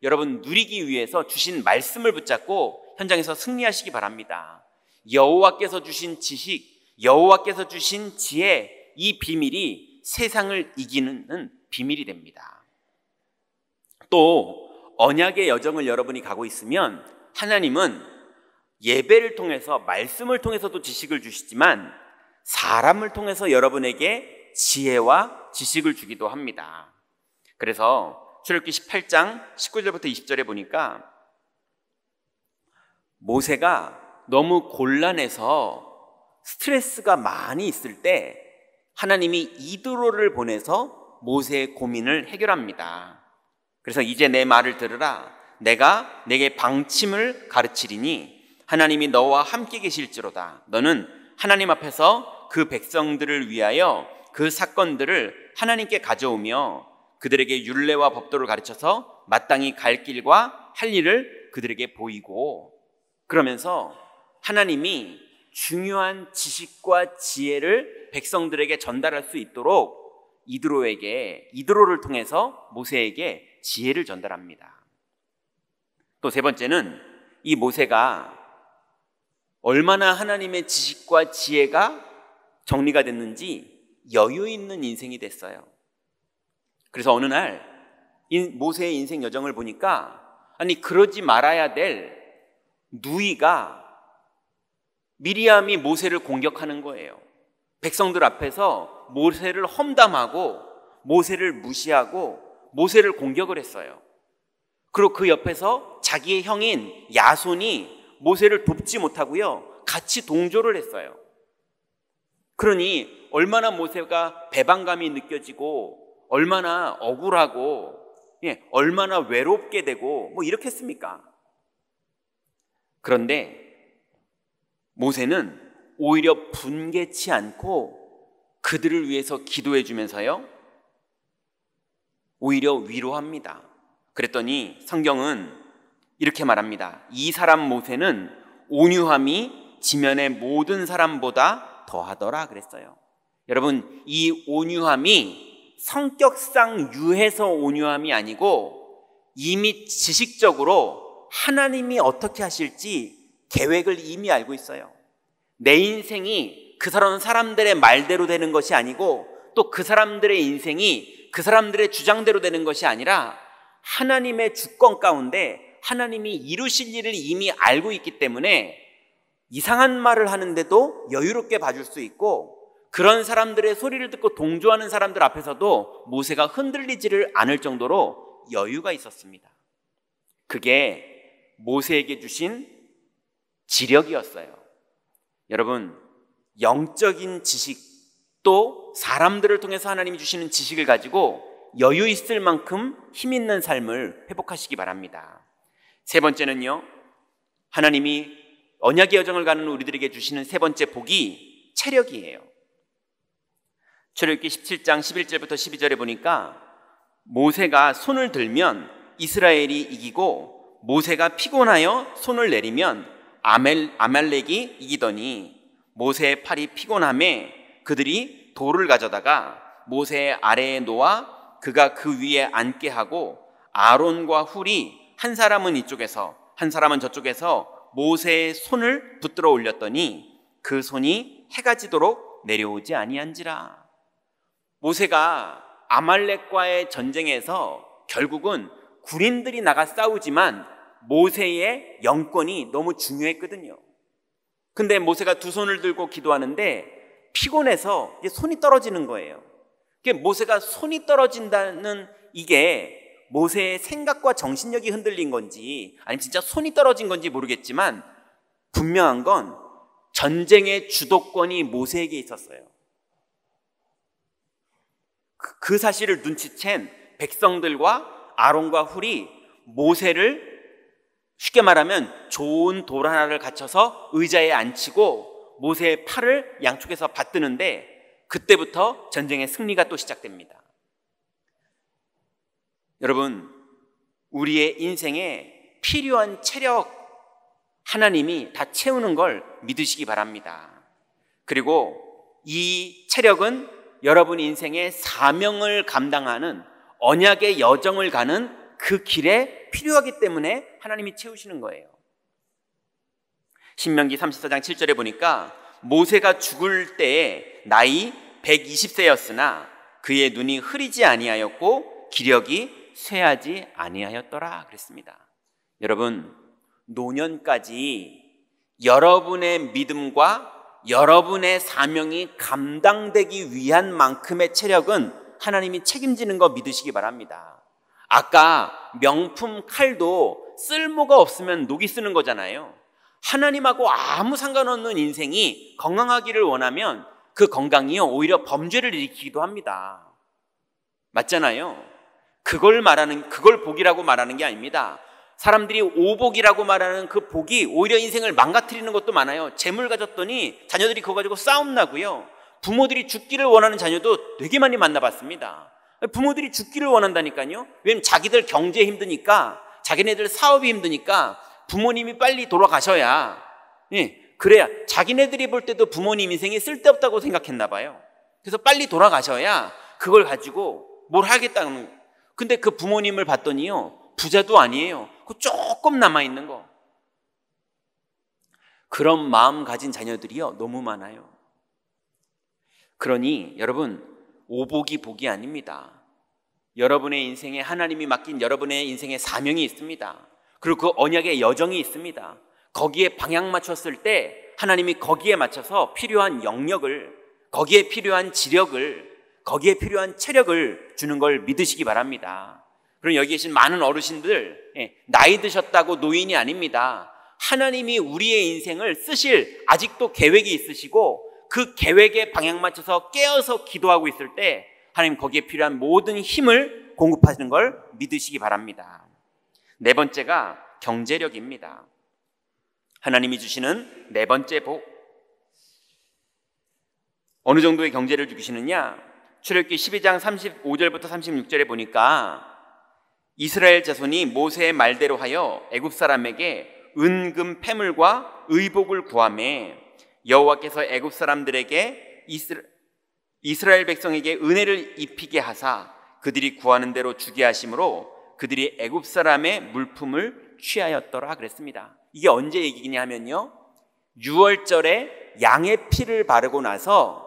여러분 누리기 위해서 주신 말씀을 붙잡고 현장에서 승리하시기 바랍니다. 여호와께서 주신 지식, 여호와께서 주신 지혜, 이 비밀이 세상을 이기는 비밀이 됩니다. 또 언약의 여정을 여러분이 가고 있으면 하나님은 예배를 통해서, 말씀을 통해서도 지식을 주시지만 사람을 통해서 여러분에게 지혜와 지식을 주기도 합니다. 그래서 출애굽기 18장 19절부터 20절에 보니까 모세가 너무 곤란해서 스트레스가 많이 있을 때 하나님이 이드로를 보내서 모세의 고민을 해결합니다. 그래서 이제 내 말을 들으라. 내가 내게 방침을 가르치리니 하나님이 너와 함께 계실지로다. 너는 하나님 앞에서 그 백성들을 위하여 그 사건들을 하나님께 가져오며 그들에게 율례와 법도를 가르쳐서 마땅히 갈 길과 할 일을 그들에게 보이고, 그러면서 하나님이 중요한 지식과 지혜를 백성들에게 전달할 수 있도록 이드로를 통해서 모세에게 지혜를 전달합니다. 또 세 번째는 이 모세가 얼마나 하나님의 지식과 지혜가 정리가 됐는지 여유 있는 인생이 됐어요. 그래서 어느 날 모세의 인생 여정을 보니까, 아니 그러지 말아야 될 누이가, 미리암이 모세를 공격하는 거예요. 백성들 앞에서 모세를 험담하고 모세를 무시하고 모세를 공격을 했어요. 그리고 그 옆에서 자기의 형인 야손이 모세를 돕지 못하고요, 같이 동조를 했어요. 그러니 얼마나 모세가 배반감이 느껴지고 얼마나 억울하고 얼마나 외롭게 되고 이렇게 했습니까? 그런데 모세는 오히려 분개치 않고 그들을 위해서 기도해 주면서요, 오히려 위로합니다. 그랬더니 성경은 이렇게 말합니다. 이 사람 모세는 온유함이 지면의 모든 사람보다 더하더라 그랬어요. 여러분, 이 온유함이 성격상 유해서 온유함이 아니고 이미 지식적으로 하나님이 어떻게 하실지 계획을 이미 알고 있어요. 내 인생이 그 사람들의 말대로 되는 것이 아니고 또 그 사람들의 인생이 그 사람들의 주장대로 되는 것이 아니라 하나님의 주권 가운데 하나님이 이루실 일을 이미 알고 있기 때문에 이상한 말을 하는데도 여유롭게 봐줄 수 있고, 그런 사람들의 소리를 듣고 동조하는 사람들 앞에서도 모세가 흔들리지를 않을 정도로 여유가 있었습니다. 그게 모세에게 주신 지력이었어요. 여러분, 영적인 지식, 또 사람들을 통해서 하나님이 주시는 지식을 가지고 여유 있을 만큼 힘 있는 삶을 회복하시기 바랍니다. 세 번째는요, 하나님이 언약의 여정을 가는 우리들에게 주시는 세 번째 복이 체력이에요. 출애굽기 17장 11절부터 12절에 보니까 모세가 손을 들면 이스라엘이 이기고 모세가 피곤하여 손을 내리면 아말렉이 이기더니 모세의 팔이 피곤함에 그들이 돌을 가져다가 모세의 아래에 놓아 그가 그 위에 앉게 하고 아론과 훌이 한 사람은 이쪽에서 한 사람은 저쪽에서 모세의 손을 붙들어 올렸더니 그 손이 해가 지도록 내려오지 아니한지라. 모세가 아말렉과의 전쟁에서 결국은 군인들이 나가 싸우지만 모세의 영권이 너무 중요했거든요. 근데 모세가 두 손을 들고 기도하는데 피곤해서 이제 손이 떨어지는 거예요. 모세가 손이 떨어진다는 이게 모세의 생각과 정신력이 흔들린 건지 아니면 진짜 손이 떨어진 건지 모르겠지만 분명한 건 전쟁의 주도권이 모세에게 있었어요. 그 사실을 눈치챈 백성들과 아론과 훌이 모세를 쉽게 말하면 좋은 돌 하나를 갖춰서 의자에 앉히고 모세의 팔을 양쪽에서 받드는데 그때부터 전쟁의 승리가 또 시작됩니다. 여러분, 우리의 인생에 필요한 체력 하나님이 다 채우는 걸 믿으시기 바랍니다. 그리고 이 체력은 여러분 인생의 사명을 감당하는 언약의 여정을 가는 그 길에 필요하기 때문에 하나님이 채우시는 거예요. 신명기 34장 7절에 보니까 모세가 죽을 때에 나이 120세였으나 그의 눈이 흐리지 아니하였고 기력이 쇠하지 아니하였더라 그랬습니다. 여러분, 노년까지 여러분의 믿음과 여러분의 사명이 감당되기 위한 만큼의 체력은 하나님이 책임지는 거 믿으시기 바랍니다. 아까 명품 칼도 쓸모가 없으면 녹이 쓰는 거잖아요. 하나님하고 아무 상관없는 인생이 건강하기를 원하면 그 건강이요 오히려 범죄를 일으키기도 합니다. 맞잖아요. 그걸 복이라고 말하는 게 아닙니다. 사람들이 오복이라고 말하는 그 복이 오히려 인생을 망가뜨리는 것도 많아요. 재물 가졌더니 자녀들이 그거 가지고 싸움 나고요. 부모들이 죽기를 원하는 자녀도 되게 많이 만나봤습니다. 부모들이 죽기를 원한다니까요. 왜냐면 자기들 경제 힘드니까, 자기네들 사업이 힘드니까 부모님이 빨리 돌아가셔야, 그래야 자기네들이 볼 때도 부모님 인생이 쓸데없다고 생각했나 봐요. 그래서 빨리 돌아가셔야 그걸 가지고 뭘 하겠다는. 근데 그 부모님을 봤더니요, 부자도 아니에요. 그 조금 남아있는 거. 그런 마음 가진 자녀들이요 너무 많아요. 그러니 여러분, 오복이 복이 아닙니다. 여러분의 인생에 하나님이 맡긴 여러분의 인생의 사명이 있습니다. 그리고 그 언약의 여정이 있습니다. 거기에 방향 맞췄을 때 하나님이 거기에 맞춰서 필요한 영역을, 거기에 필요한 지력을, 거기에 필요한 체력을 주는 걸 믿으시기 바랍니다. 그럼 여기 계신 많은 어르신들, 나이 드셨다고 노인이 아닙니다. 하나님이 우리의 인생을 쓰실 아직도 계획이 있으시고 그 계획에 방향 맞춰서 깨어서 기도하고 있을 때 하나님 거기에 필요한 모든 힘을 공급하시는 걸 믿으시기 바랍니다. 네 번째가 경제력입니다. 하나님이 주시는 네 번째 복. 어느 정도의 경제를 주시느냐? 출애굽기 12장 35절부터 36절에 보니까 이스라엘 자손이 모세의 말대로 하여 애굽 사람에게 은금 패물과 의복을 구하매 여호와께서 애굽 사람들에게 이스라엘 백성에게 은혜를 입히게 하사 그들이 구하는 대로 주게 하심으로 그들이 애굽 사람의 물품을 취하였더라 그랬습니다. 이게 언제 얘기냐 하면요, 6월절에 양의 피를 바르고 나서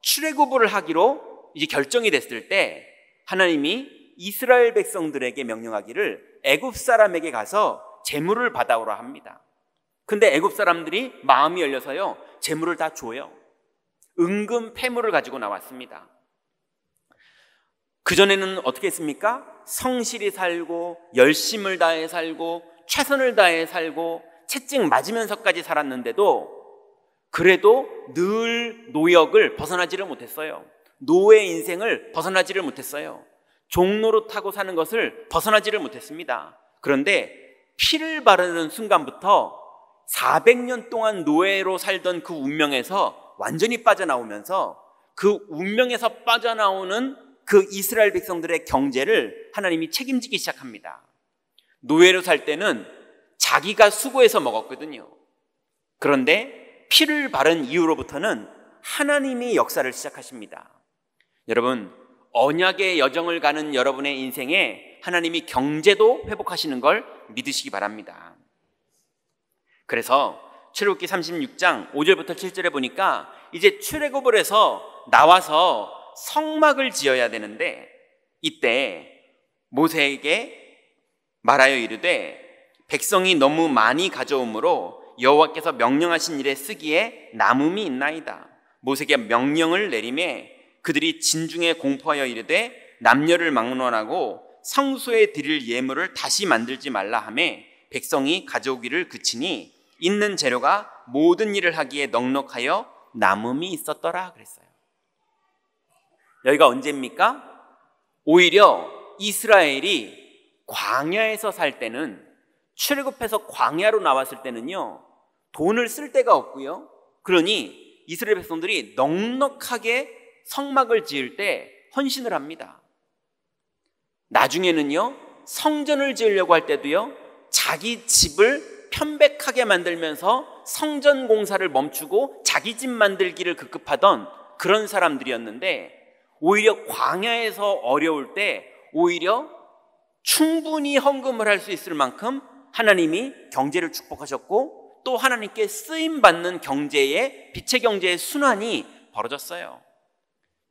출애굽을 하기로 이제 결정이 됐을 때 하나님이 이스라엘 백성들에게 명령하기를 애굽 사람에게 가서 재물을 받아오라 합니다. 근데 애굽 사람들이 마음이 열려서요 재물을 다 줘요. 은금 패물을 가지고 나왔습니다. 그전에는 어떻게 했습니까? 성실히 살고 열심을 다해 살고 최선을 다해 살고 채찍 맞으면서까지 살았는데도 그래도 늘 노역을 벗어나지를 못했어요. 노예 인생을 벗어나지를 못했어요. 종노릇하고 사는 것을 벗어나지를 못했습니다. 그런데 피를 바르는 순간부터 400년 동안 노예로 살던 그 운명에서 완전히 빠져나오면서 그 운명에서 빠져나오는 그 이스라엘 백성들의 경제를 하나님이 책임지기 시작합니다. 노예로 살 때는 자기가 수고해서 먹었거든요. 그런데 피를 바른 이후로부터는 하나님이 역사를 시작하십니다. 여러분, 언약의 여정을 가는 여러분의 인생에 하나님이 경제도 회복하시는 걸 믿으시기 바랍니다. 그래서 출애굽기 36장 5절부터 7절에 보니까 이제 출애굽을 해서 나와서 성막을 지어야 되는데 이때 모세에게 말하여 이르되 백성이 너무 많이 가져오므로 여호와께서 명령하신 일에 쓰기에 남음이 있나이다. 모세에게 명령을 내리매 그들이 진중에 공포하여 이르되 남녀를 막론하고 성소에 드릴 예물을 다시 만들지 말라 하매 백성이 가져오기를 그치니 있는 재료가 모든 일을 하기에 넉넉하여 남음이 있었더라 그랬어요. 여기가 언제입니까? 오히려 이스라엘이 광야에서 살 때는, 출애굽해서 광야로 나왔을 때는요 돈을 쓸 데가 없고요, 그러니 이스라엘 백성들이 넉넉하게 성막을 지을 때 헌신을 합니다. 나중에는요 성전을 지으려고 할 때도요 자기 집을 편백하게 만들면서 성전 공사를 멈추고 자기 집 만들기를 급급하던 그런 사람들이었는데 오히려 광야에서 어려울 때 오히려 충분히 헌금을 할 수 있을 만큼 하나님이 경제를 축복하셨고 또 하나님께 쓰임받는 경제의 빛의 경제의 순환이 벌어졌어요.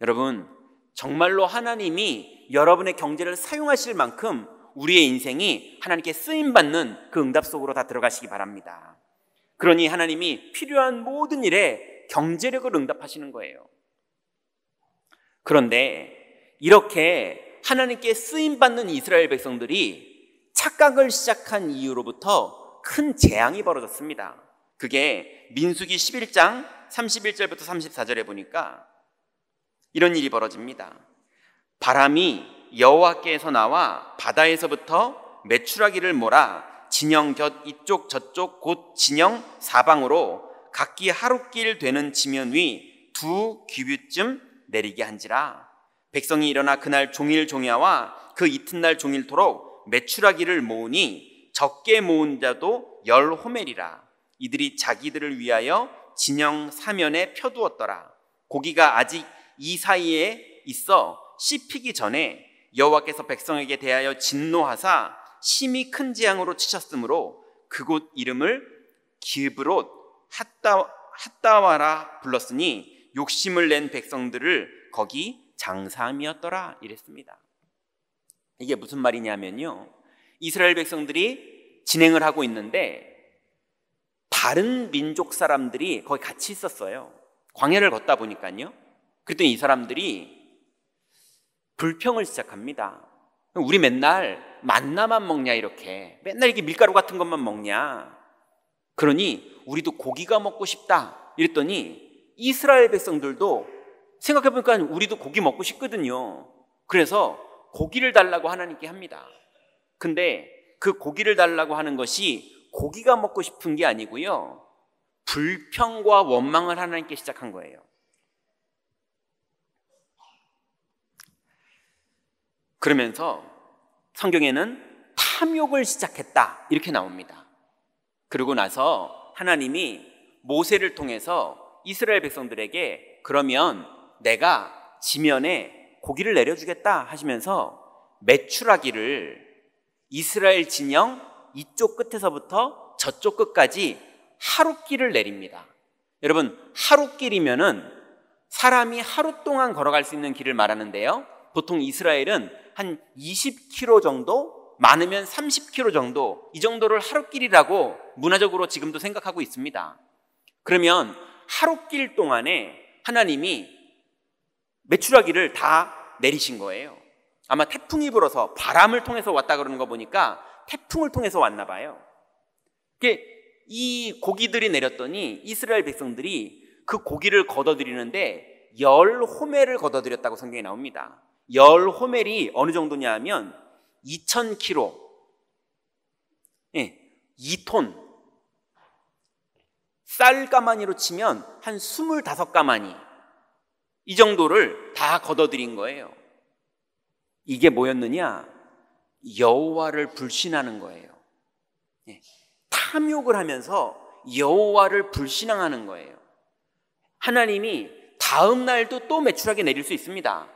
여러분, 정말로 하나님이 여러분의 경제를 사용하실 만큼 우리의 인생이 하나님께 쓰임받는 그 응답 속으로 다 들어가시기 바랍니다. 그러니 하나님이 필요한 모든 일에 경제력을 응답하시는 거예요. 그런데 이렇게 하나님께 쓰임받는 이스라엘 백성들이 착각을 시작한 이후로부터 큰 재앙이 벌어졌습니다. 그게 민수기 11장 31절부터 34절에 보니까 이런 일이 벌어집니다. 바람이 여호와께서 나와 바다에서부터 메추라기를 몰아 진영 곁 이쪽 저쪽 곧 진영 사방으로 각기 하루길 되는 지면 위 2규빗쯤 내리게 한지라. 백성이 일어나 그날 종일 종야와 그 이튿날 종일토록 메추라기를 모으니 적게 모은 자도 10호멜이라. 이들이 자기들을 위하여 진영 사면에 펴두었더라. 고기가 아직 이 사이에 있어 씹히기 전에 여호와께서 백성에게 대하여 진노하사 심히 큰 재앙으로 치셨으므로 그곳 이름을 기브롯 핫다와라 불렀으니 욕심을 낸 백성들을 거기 장사함이었더라 이랬습니다. 이게 무슨 말이냐면요, 이스라엘 백성들이 진행을 하고 있는데 다른 민족 사람들이 거기 같이 있었어요. 광야를 걷다 보니까요. 그랬더니 이 사람들이 불평을 시작합니다. 우리 맨날 만나만 먹냐, 이렇게 맨날 이렇게 밀가루 같은 것만 먹냐, 그러니 우리도 고기가 먹고 싶다 이랬더니 이스라엘 백성들도 생각해보니까 우리도 고기 먹고 싶거든요. 그래서 고기를 달라고 하나님께 합니다. 근데 그 고기를 달라고 하는 것이 고기가 먹고 싶은 게 아니고요, 불평과 원망을 하나님께 시작한 거예요. 그러면서 성경에는 탐욕을 시작했다 이렇게 나옵니다. 그러고 나서 하나님이 모세를 통해서 이스라엘 백성들에게 그러면 내가 지면에 고기를 내려주겠다 하시면서 메추라기를 이스라엘 진영 이쪽 끝에서부터 저쪽 끝까지 하루길을 내립니다. 여러분, 하루길이면은 사람이 하루 동안 걸어갈 수 있는 길을 말하는데요, 보통 이스라엘은 한 20km 정도, 많으면 30km 정도, 이 정도를 하루길이라고 문화적으로 지금도 생각하고 있습니다. 그러면 하루길 동안에 하나님이 메추라기를 다 내리신 거예요. 아마 태풍이 불어서 바람을 통해서 왔다 그러는 거 보니까 태풍을 통해서 왔나 봐요. 이 고기들이 내렸더니 이스라엘 백성들이 그 고기를 걷어들이는데 10호멜을 걷어들였다고 성경에 나옵니다. 10호멜이 어느 정도냐 하면 2000kg, 2톤, 쌀가마니로 치면 한 25가마니, 이 정도를 다 걷어들인 거예요. 이게 뭐였느냐? 여호와를 불신하는 거예요. 탐욕을 하면서 여호와를 불신앙하는 거예요. 하나님이 다음 날도 또 메추라기 내릴 수 있습니다.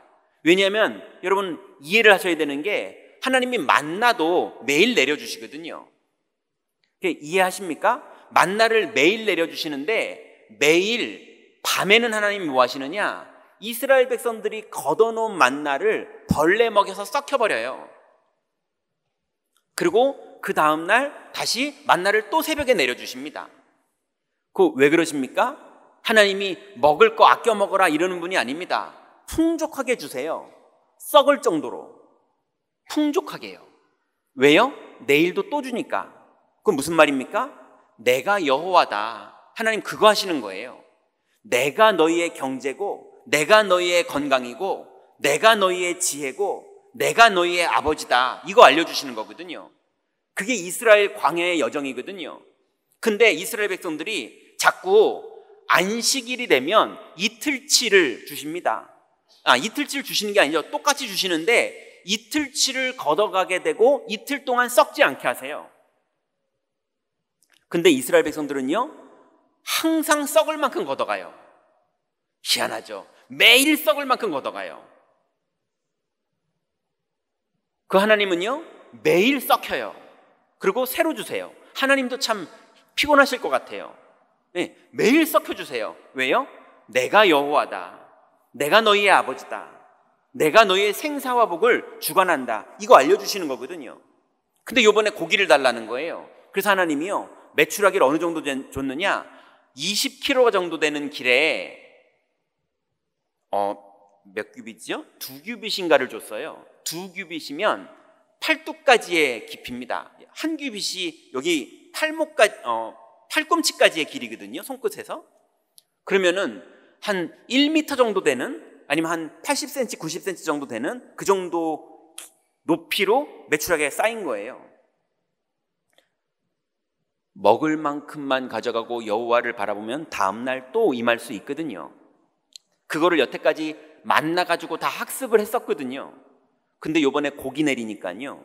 왜냐하면 여러분 이해를 하셔야 되는 게 하나님이 만나도 매일 내려주시거든요. 이해하십니까? 만나를 매일 내려주시는데 매일 밤에는 하나님이 뭐 하시느냐? 이스라엘 백성들이 걷어놓은 만나를 벌레 먹여서 썩혀버려요. 그리고 그 다음날 다시 만나를 또 새벽에 내려주십니다. 왜 그러십니까? 하나님이 먹을 거 아껴 먹어라 이러는 분이 아닙니다. 풍족하게 주세요. 썩을 정도로 풍족하게요. 왜요? 내일도 또 주니까. 그건 무슨 말입니까? 내가 여호와다. 하나님 그거 하시는 거예요. 내가 너희의 경제고, 내가 너희의 건강이고, 내가 너희의 지혜고, 내가 너희의 아버지다. 이거 알려주시는 거거든요. 그게 이스라엘 광야의 여정이거든요. 근데 이스라엘 백성들이 자꾸 안식일이 되면 이틀치를 주십니다. 이틀치를 주시는 게 아니죠. 똑같이 주시는데 이틀치를 걷어가게 되고 이틀 동안 썩지 않게 하세요. 근데 이스라엘 백성들은요, 항상 썩을 만큼 걷어가요. 희한하죠. 매일 썩을 만큼 걷어가요. 그 하나님은요 매일 썩혀요. 그리고 새로 주세요. 하나님도 참 피곤하실 것 같아요. 네, 매일 썩혀주세요. 왜요? 내가 여호와다. 내가 너희의 아버지다. 내가 너희의 생사와 복을 주관한다. 이거 알려주시는 거거든요. 근데 이번에 고기를 달라는 거예요. 그래서 하나님이요 메추라기를 어느 정도 줬느냐, 20kg 정도 되는 길에 몇 규빗이죠? 2규빗인가를 줬어요. 2규빗이면 팔뚝까지의 깊이입니다. 한 규빗이 여기 팔꿈치까지의 길이거든요. 손끝에서. 그러면은 한 1m 정도 되는, 아니면 한 80cm, 90cm 정도 되는 그 정도 높이로 메추라기가 쌓인 거예요. 먹을 만큼만 가져가고 여호와를 바라보면 다음날 또 임할 수 있거든요. 그거를 여태까지 만나가지고 다 학습을 했었거든요. 근데 요번에 고기 내리니까요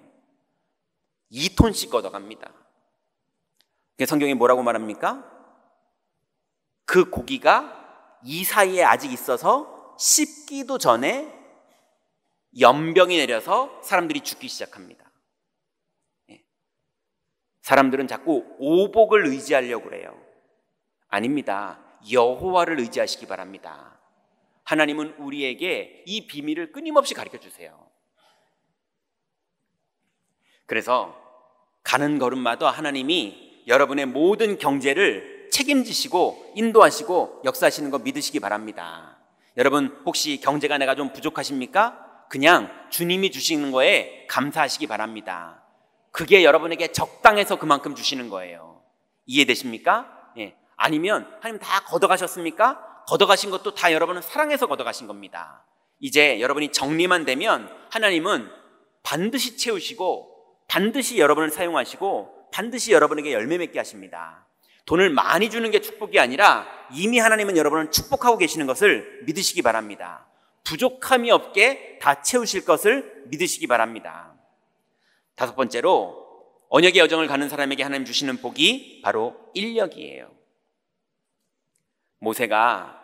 2톤씩 걷어갑니다. 성경이 뭐라고 말합니까? 그 고기가 이 사이에 아직 있어서 씹기도 전에 연병이 내려서 사람들이 죽기 시작합니다. 사람들은 자꾸 오복을 의지하려고 그래요. 아닙니다. 여호와를 의지하시기 바랍니다. 하나님은 우리에게 이 비밀을 끊임없이 가르쳐 주세요. 그래서 가는 걸음마다 하나님이 여러분의 모든 경제를 책임지시고 인도하시고 역사하시는 거 믿으시기 바랍니다. 여러분 혹시 경제가 내가 좀 부족하십니까? 그냥 주님이 주시는 거에 감사하시기 바랍니다. 그게 여러분에게 적당해서 그만큼 주시는 거예요. 이해되십니까? 예. 아니면 하나님 다 걷어가셨습니까? 걷어가신 것도 다 여러분은 사랑해서 걷어가신 겁니다. 이제 여러분이 정리만 되면 하나님은 반드시 채우시고 반드시 여러분을 사용하시고 반드시 여러분에게 열매 맺게 하십니다. 돈을 많이 주는 게 축복이 아니라 이미 하나님은 여러분을 축복하고 계시는 것을 믿으시기 바랍니다. 부족함이 없게 다 채우실 것을 믿으시기 바랍니다. 5번째로 언약의 여정을 가는 사람에게 하나님 주시는 복이 바로 인력이에요. 모세가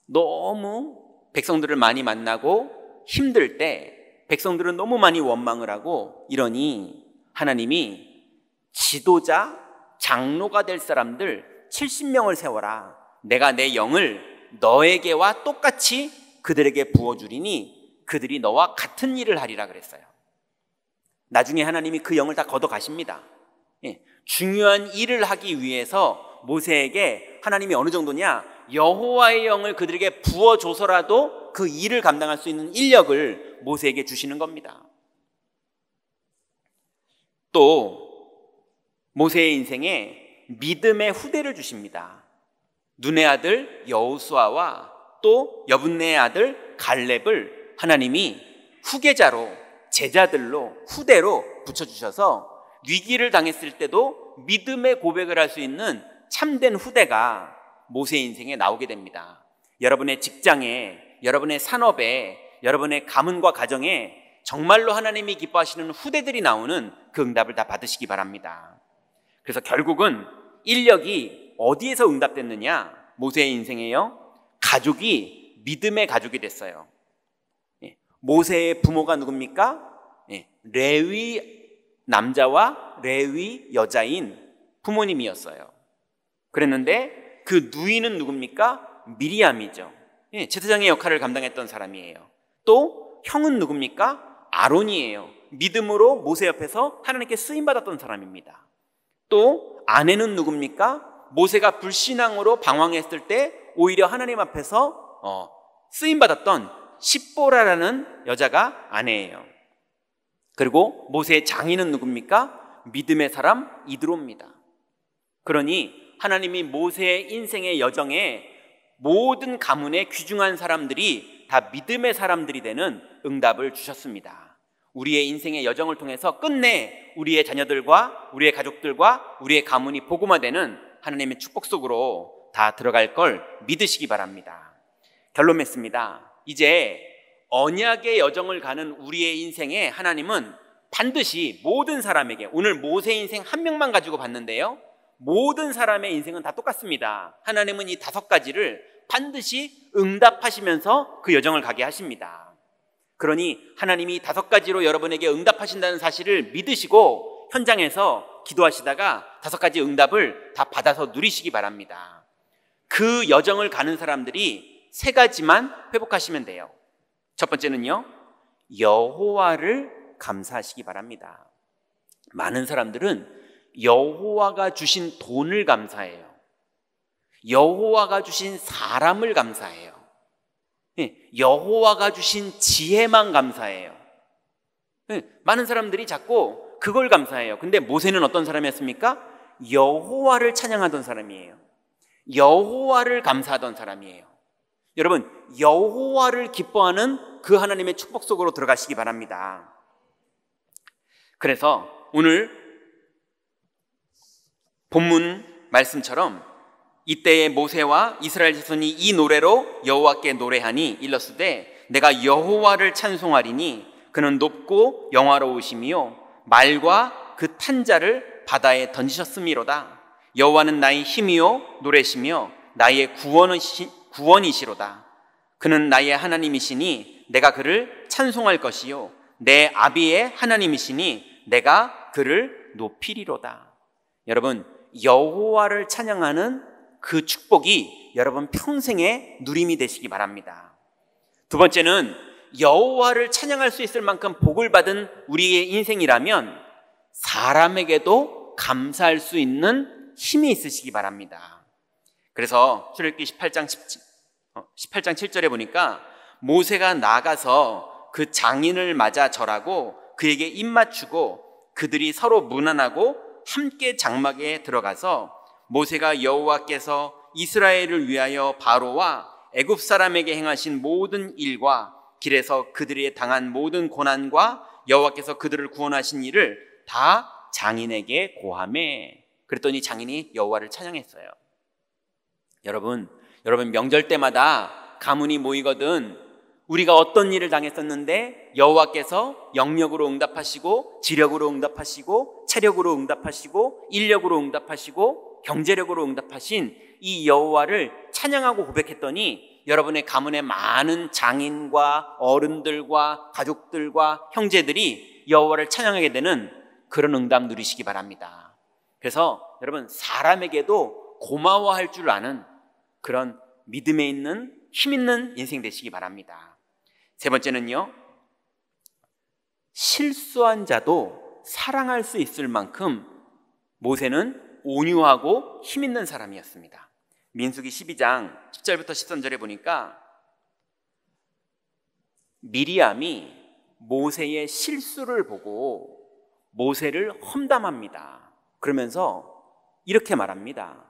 너무 백성들을 많이 만나고 힘들 때 백성들은 너무 많이 원망을 하고 이러니 하나님이 지도자, 장로가 될 사람들 70명을 세워라. 내가 내 영을 너에게와 똑같이 그들에게 부어주리니 그들이 너와 같은 일을 하리라 그랬어요. 나중에 하나님이 그 영을 다 걷어가십니다. 중요한 일을 하기 위해서 모세에게 하나님이 어느 정도냐, 여호와의 영을 그들에게 부어줘서라도 그 일을 감당할 수 있는 인력을 모세에게 주시는 겁니다. 또 모세의 인생에 믿음의 후대를 주십니다. 눈의 아들 여호수아와 또 여분네의 아들 갈렙을 하나님이 후계자로, 제자들로, 후대로 붙여주셔서 위기를 당했을 때도 믿음의 고백을 할 수 있는 참된 후대가 모세의 인생에 나오게 됩니다. 여러분의 직장에, 여러분의 산업에, 여러분의 가문과 가정에 정말로 하나님이 기뻐하시는 후대들이 나오는 그 응답을 다 받으시기 바랍니다. 그래서 결국은 인력이 어디에서 응답됐느냐? 모세의 인생에요, 가족이 믿음의 가족이 됐어요. 모세의 부모가 누굽니까? 레위 남자와 레위 여자인 부모님이었어요. 그랬는데 그 누이는 누굽니까? 미리암이죠. 제사장의 역할을 감당했던 사람이에요. 또 형은 누굽니까? 아론이에요. 믿음으로 모세 옆에서 하나님께 쓰임받았던 사람입니다. 또 아내는 누굽니까? 모세가 불신앙으로 방황했을 때 오히려 하나님 앞에서 쓰임받았던 십보라라는 여자가 아내예요. 그리고 모세의 장인은 누굽니까? 믿음의 사람 이드로입니다. 그러니 하나님이 모세의 인생의 여정에 모든 가문의 귀중한 사람들이 다 믿음의 사람들이 되는 응답을 주셨습니다. 우리의 인생의 여정을 통해서 끝내 우리의 자녀들과 우리의 가족들과 우리의 가문이 복음화되는 하나님의 축복 속으로 다 들어갈 걸 믿으시기 바랍니다. 결론 맺습니다. 이제 언약의 여정을 가는 우리의 인생에 하나님은 반드시 모든 사람에게, 오늘 모세 인생 한 명만 가지고 봤는데요, 모든 사람의 인생은 다 똑같습니다. 하나님은 이 5가지를 반드시 응답하시면서 그 여정을 가게 하십니다. 그러니 하나님이 5가지로 여러분에게 응답하신다는 사실을 믿으시고 현장에서 기도하시다가 5가지 응답을 다 받아서 누리시기 바랍니다. 그 여정을 가는 사람들이 3가지만 회복하시면 돼요. 첫 번째는요, 여호와를 감사하시기 바랍니다. 많은 사람들은 여호와가 주신 돈을 감사해요. 여호와가 주신 사람을 감사해요. 여호와가 주신 지혜만 감사해요. 많은 사람들이 자꾸 그걸 감사해요. 근데 모세는 어떤 사람이었습니까? 여호와를 찬양하던 사람이에요. 여호와를 감사하던 사람이에요. 여러분, 여호와를 기뻐하는 그 하나님의 축복 속으로 들어가시기 바랍니다. 그래서 오늘 본문 말씀처럼 이때의 모세와 이스라엘 자손이 이 노래로 여호와께 노래하니 일렀으되 내가 여호와를 찬송하리니 그는 높고 영화로우시며 말과 그 탄 자를 바다에 던지셨음이로다. 여호와는 나의 힘이요 노래시며 나의 구원이시로다. 그는 나의 하나님이시니 내가 그를 찬송할 것이요 내 아비의 하나님이시니 내가 그를 높이리로다. 여러분, 여호와를 찬양하는 그 축복이 여러분 평생의 누림이 되시기 바랍니다. 두 번째는 여호와를 찬양할 수 있을 만큼 복을 받은 우리의 인생이라면 사람에게도 감사할 수 있는 힘이 있으시기 바랍니다. 그래서 출애굽기 18장 7절에 보니까 모세가 나가서 그 장인을 맞아 절하고 그에게 입 맞추고 그들이 서로 문안하고 함께 장막에 들어가서 모세가 여호와께서 이스라엘을 위하여 바로와 애굽 사람에게 행하신 모든 일과 길에서 그들이 당한 모든 고난과 여호와께서 그들을 구원하신 일을 다 장인에게 고하매. 그랬더니 장인이 여호와를 찬양했어요. 여러분 명절 때마다 가문이 모이거든 우리가 어떤 일을 당했었는데 여호와께서 영력으로 응답하시고 지력으로 응답하시고 체력으로 응답하시고 인력으로 응답하시고 경제력으로 응답하신 이 여호와를 찬양하고 고백했더니 여러분의 가문의 많은 장인과 어른들과 가족들과 형제들이 여호와를 찬양하게 되는 그런 응답 누리시기 바랍니다. 그래서 여러분 사람에게도 고마워할 줄 아는 그런 믿음에 있는 힘 있는 인생 되시기 바랍니다. 세 번째는요, 실수한 자도 사랑할 수 있을 만큼 모세는 온유하고 힘 있는 사람이었습니다. 민수기 12장 10절부터 13절에 보니까 미리암이 모세의 실수를 보고 모세를 험담합니다. 그러면서 이렇게 말합니다.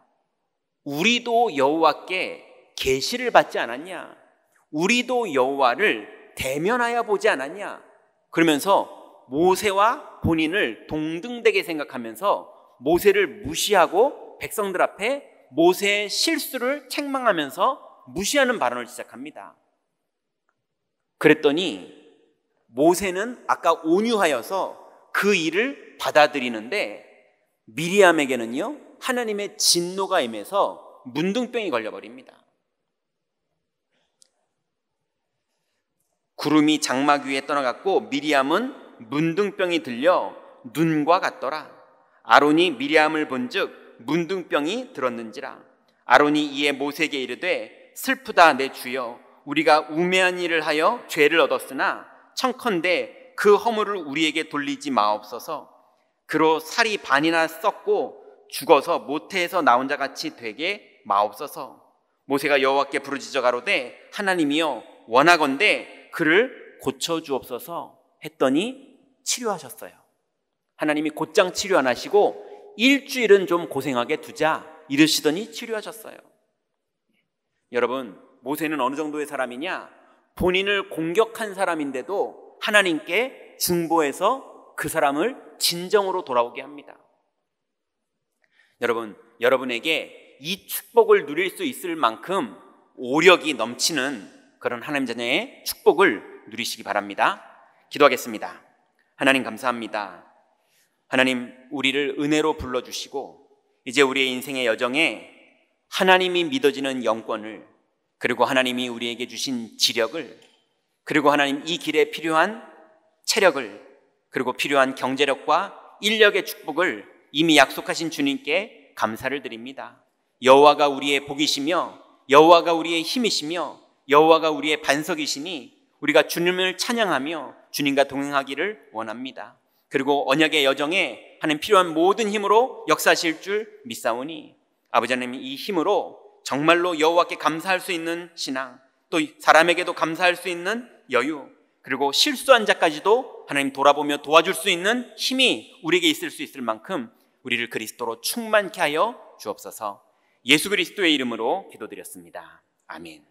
우리도 여호와께 계시를 받지 않았냐? 우리도 여호와를 대면하여 보지 않았냐? 그러면서 모세와 본인을 동등되게 생각하면서 모세를 무시하고 백성들 앞에 모세의 실수를 책망하면서 무시하는 발언을 시작합니다. 그랬더니 모세는 아까 온유하여서 그 일을 받아들이는데 미리암에게는요 하나님의 진노가 임해서 문둥병이 걸려버립니다. 구름이 장막 위에 떠나갔고 미리암은 문둥병이 들려 눈과 같더라. 아론이 미리암을 본즉 문둥병이 들었는지라. 아론이 이에 모세에게 이르되 슬프다 내 주여, 우리가 우매한 일을 하여 죄를 얻었으나 청컨대 그 허물을 우리에게 돌리지 마옵소서. 그로 살이 반이나 썩고 죽어서 모태에서 나온 자 같이 되게 마옵소서. 모세가 여호와께 부르짖어 가로되 하나님이여 원하건대 그를 고쳐주옵소서 했더니 치료하셨어요. 하나님이 곧장 치료 안 하시고 일주일은 좀 고생하게 두자 이러시더니 치료하셨어요. 여러분, 모세는 어느 정도의 사람이냐? 본인을 공격한 사람인데도 하나님께 중보해서 그 사람을 진정으로 돌아오게 합니다. 여러분, 여러분에게 이 축복을 누릴 수 있을 만큼 오력이 넘치는 그런 하나님 자녀의 축복을 누리시기 바랍니다. 기도하겠습니다. 하나님 감사합니다. 하나님, 우리를 은혜로 불러주시고 이제 우리의 인생의 여정에 하나님이 믿어지는 영권을, 그리고 하나님이 우리에게 주신 지력을, 그리고 하나님 이 길에 필요한 체력을, 그리고 필요한 경제력과 인력의 축복을 이미 약속하신 주님께 감사를 드립니다. 여호와가 우리의 복이시며 여호와가 우리의 힘이시며 여호와가 우리의 반석이시니 우리가 주님을 찬양하며 주님과 동행하기를 원합니다. 그리고 언약의 여정에 하나님 필요한 모든 힘으로 역사하실 줄 믿사오니 아버지 하나님 이 힘으로 정말로 여호와께 감사할 수 있는 신앙, 또 사람에게도 감사할 수 있는 여유, 그리고 실수한 자까지도 하나님 돌아보며 도와줄 수 있는 힘이 우리에게 있을 수 있을 만큼 우리를 그리스도로 충만케 하여 주옵소서. 예수 그리스도의 이름으로 기도드렸습니다. 아멘.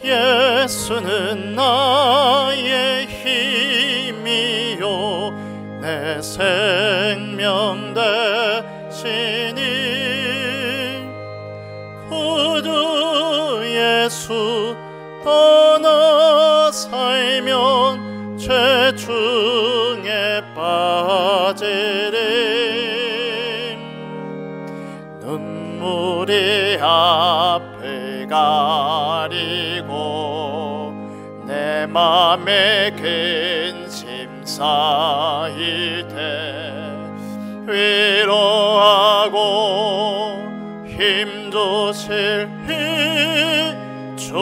예수는 나의 힘이요 내 생명 되시니 구주 예수 떠나 살면 죄 중에 빠지리 눈물이 앞을 가리고 내 맘에 근심 쌓일 때 위로하고 힘 주실 주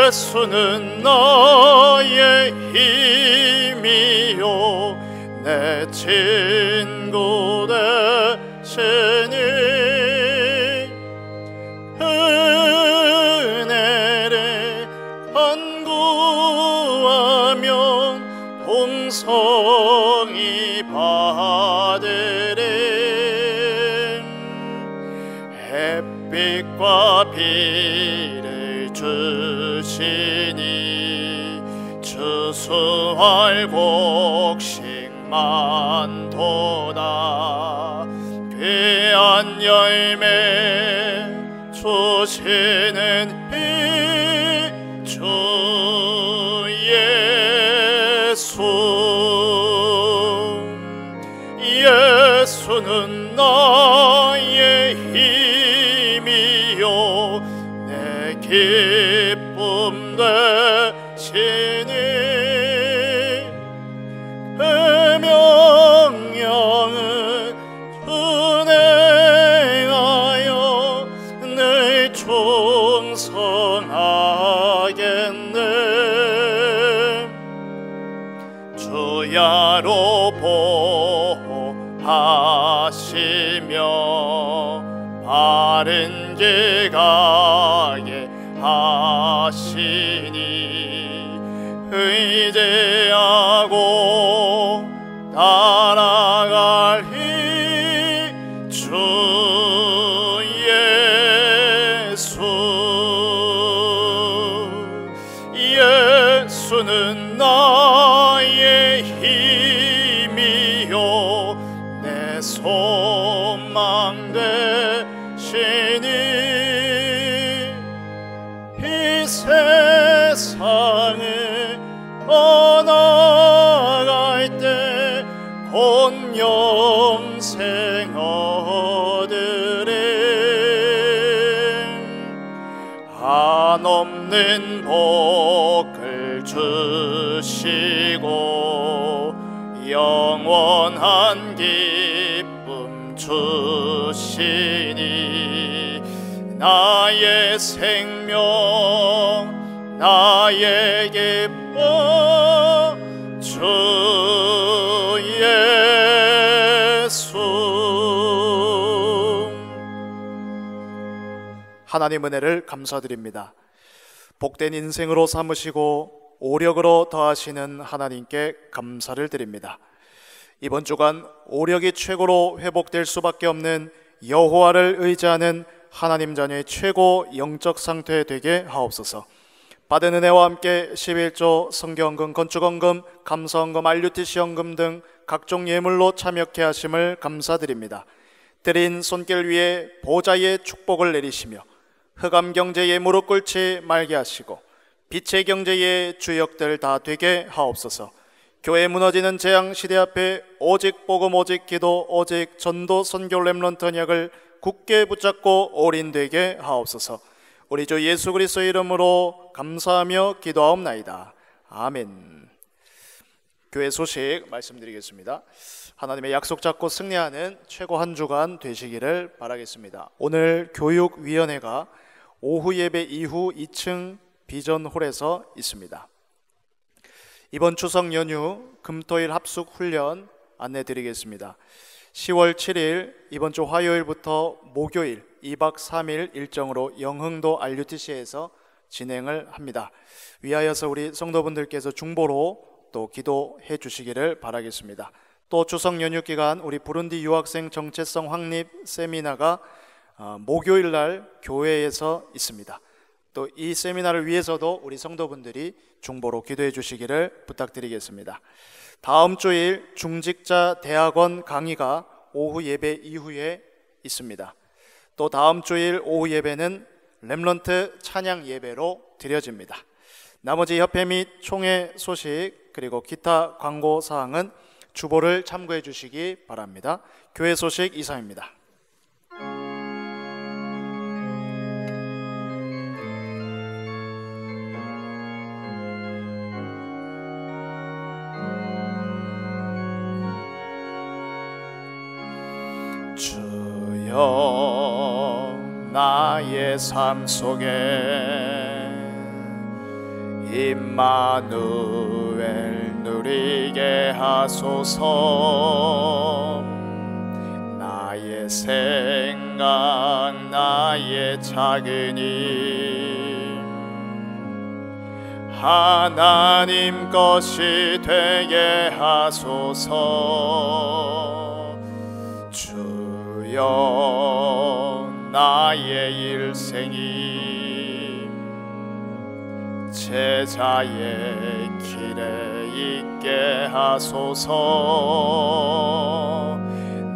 예수는 나의 힘이요 내 친구 되시니 은혜를 간구하면 동성이 받으리 햇빛과 비를 주시니 주수할 곡식만 도다 귀한 열매 주시는 주 예수는 나의 힘이요 내 기쁨 되시니 그 명령을 순행하여 늘 충성하겠네 주야로 보호하시며 바른 길 가게 하시니 의지하고 따라갈 주 예수는 나의 힘이요 내 소망 되시니 이 세상을 떠나갈 때 곧 영생 얻으리 한없는 복을 주시고 영원한 기쁨 주시니 나의 생명 나의 기쁨 주 예수 하나님 은혜를 감사드립니다. 복된 인생으로 삼으시고 오력으로 더하시는 하나님께 감사를 드립니다. 이번 주간 오력이 최고로 회복될 수밖에 없는 여호와를 의지하는 하나님 자녀의 최고 영적 상태 되게 하옵소서. 받은 은혜와 함께 11조 성경헌금, 건축헌금, 감사헌금, RUTC헌금 등 각종 예물로 참여케 하심을 감사드립니다. 드린 손길 위에 보좌의 축복을 내리시며 흑암 경제에 무릎 꿇지 말게 하시고 빛의 경제의 주역들 다 되게 하옵소서. 교회 무너지는 재앙 시대 앞에 오직 복음, 오직 기도, 오직 전도, 선교, 렘넌트 언약을 굳게 붙잡고 올인되게 하옵소서. 우리 주 예수 그리스도의 이름으로 감사하며 기도하옵나이다. 아멘. 교회 소식 말씀드리겠습니다. 하나님의 약속 잡고 승리하는 최고 한 주간 되시기를 바라겠습니다. 오늘 교육위원회가 오후 예배 이후 2층 비전홀에서 있습니다. 이번 추석 연휴 금토일 합숙 훈련 안내 드리겠습니다. 10월 7일 이번 주 화요일부터 목요일 2박 3일 일정으로 영흥도 RUTC에서 진행을 합니다. 위하여서 우리 성도분들께서 중보로 또 기도해 주시기를 바라겠습니다. 또 추석 연휴 기간 우리 부룬디 유학생 정체성 확립 세미나가 목요일 날 교회에서 있습니다. 또 이 세미나를 위해서도 우리 성도분들이 중보로 기도해 주시기를 부탁드리겠습니다. 다음 주일 중직자 대학원 강의가 오후 예배 이후에 있습니다. 또 다음 주일 오후 예배는 렘넌트 찬양 예배로 드려집니다. 나머지 협회 및 총회 소식 그리고 기타 광고 사항은 주보를 참고해 주시기 바랍니다. 교회 소식 이상입니다. 주여 나의 삶 속에 임마누엘 누리게 하소서. 나의 생각 나의 작은 힘 하나님 것이 되게 하소서. 주여 나의 일생이 제자의 길에 있게 하소서.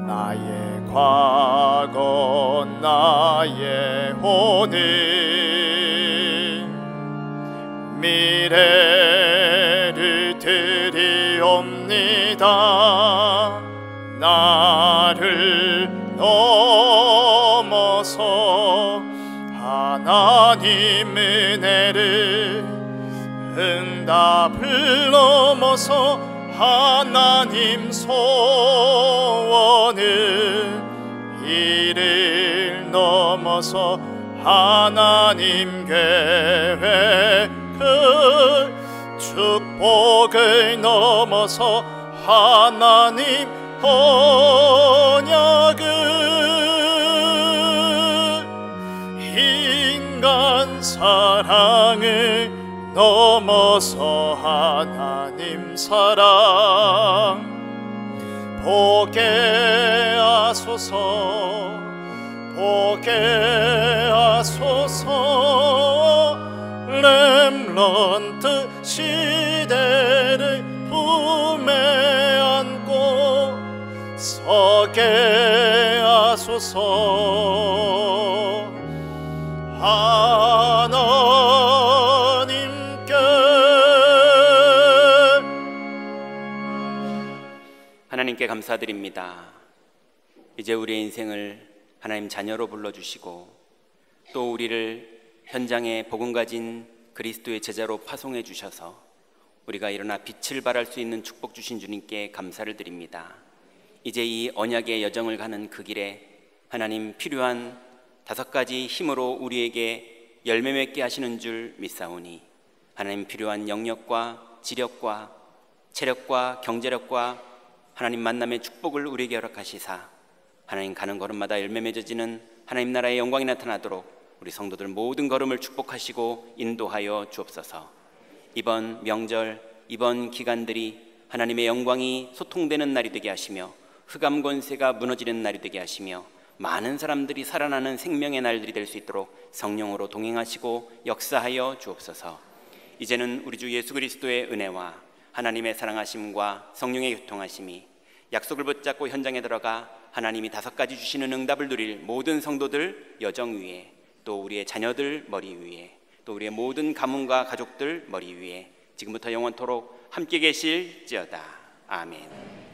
나의 과거 나의 오늘 미래를 드리옵니다. 나를 넘어서 하나님 은혜를 응답을 넘어서 하나님 소원을 이를 넘어서 하나님 계획을 축복을 넘어서 하나님 언약을 인간 사랑을 넘어서 하나님 사랑 보게 하소서. 보게 하소서. 렘넌트 시대를 품에 안고 서게 하소서. 하나님께
하나님께 감사드립니다. 이제 우리의 인생을 하나님 자녀로 불러주시고 또 우리를 현장에 복음 가진 그리스도의 제자로 파송해 주셔서 우리가 일어나 빛을 발할 수 있는 축복 주신 주님께 감사를 드립니다. 이제 이 언약의 여정을 가는 그 길에 하나님 필요한 5가지 힘으로 우리에게 열매 맺게 하시는 줄 믿사오니 하나님 필요한 영역과 지력과 체력과 경제력과 하나님 만남의 축복을 우리에게 허락하시사 하나님 가는 걸음마다 열매 맺어지는 하나님 나라의 영광이 나타나도록 우리 성도들 모든 걸음을 축복하시고 인도하여 주옵소서. 이번 명절, 이번 기간들이 하나님의 영광이 소통되는 날이 되게 하시며 흑암 권세가 무너지는 날이 되게 하시며 많은 사람들이 살아나는 생명의 날들이 될 수 있도록 성령으로 동행하시고 역사하여 주옵소서. 이제는 우리 주 예수 그리스도의 은혜와 하나님의 사랑하심과 성령의 교통하심이 약속을 붙잡고 현장에 들어가 하나님이 5가지 주시는 응답을 누릴 모든 성도들 여정 위에 또 우리의 자녀들 머리 위에, 또 우리의 모든 가문과 가족들 머리 위에 지금부터 영원토록 함께 계실지어다. 아멘.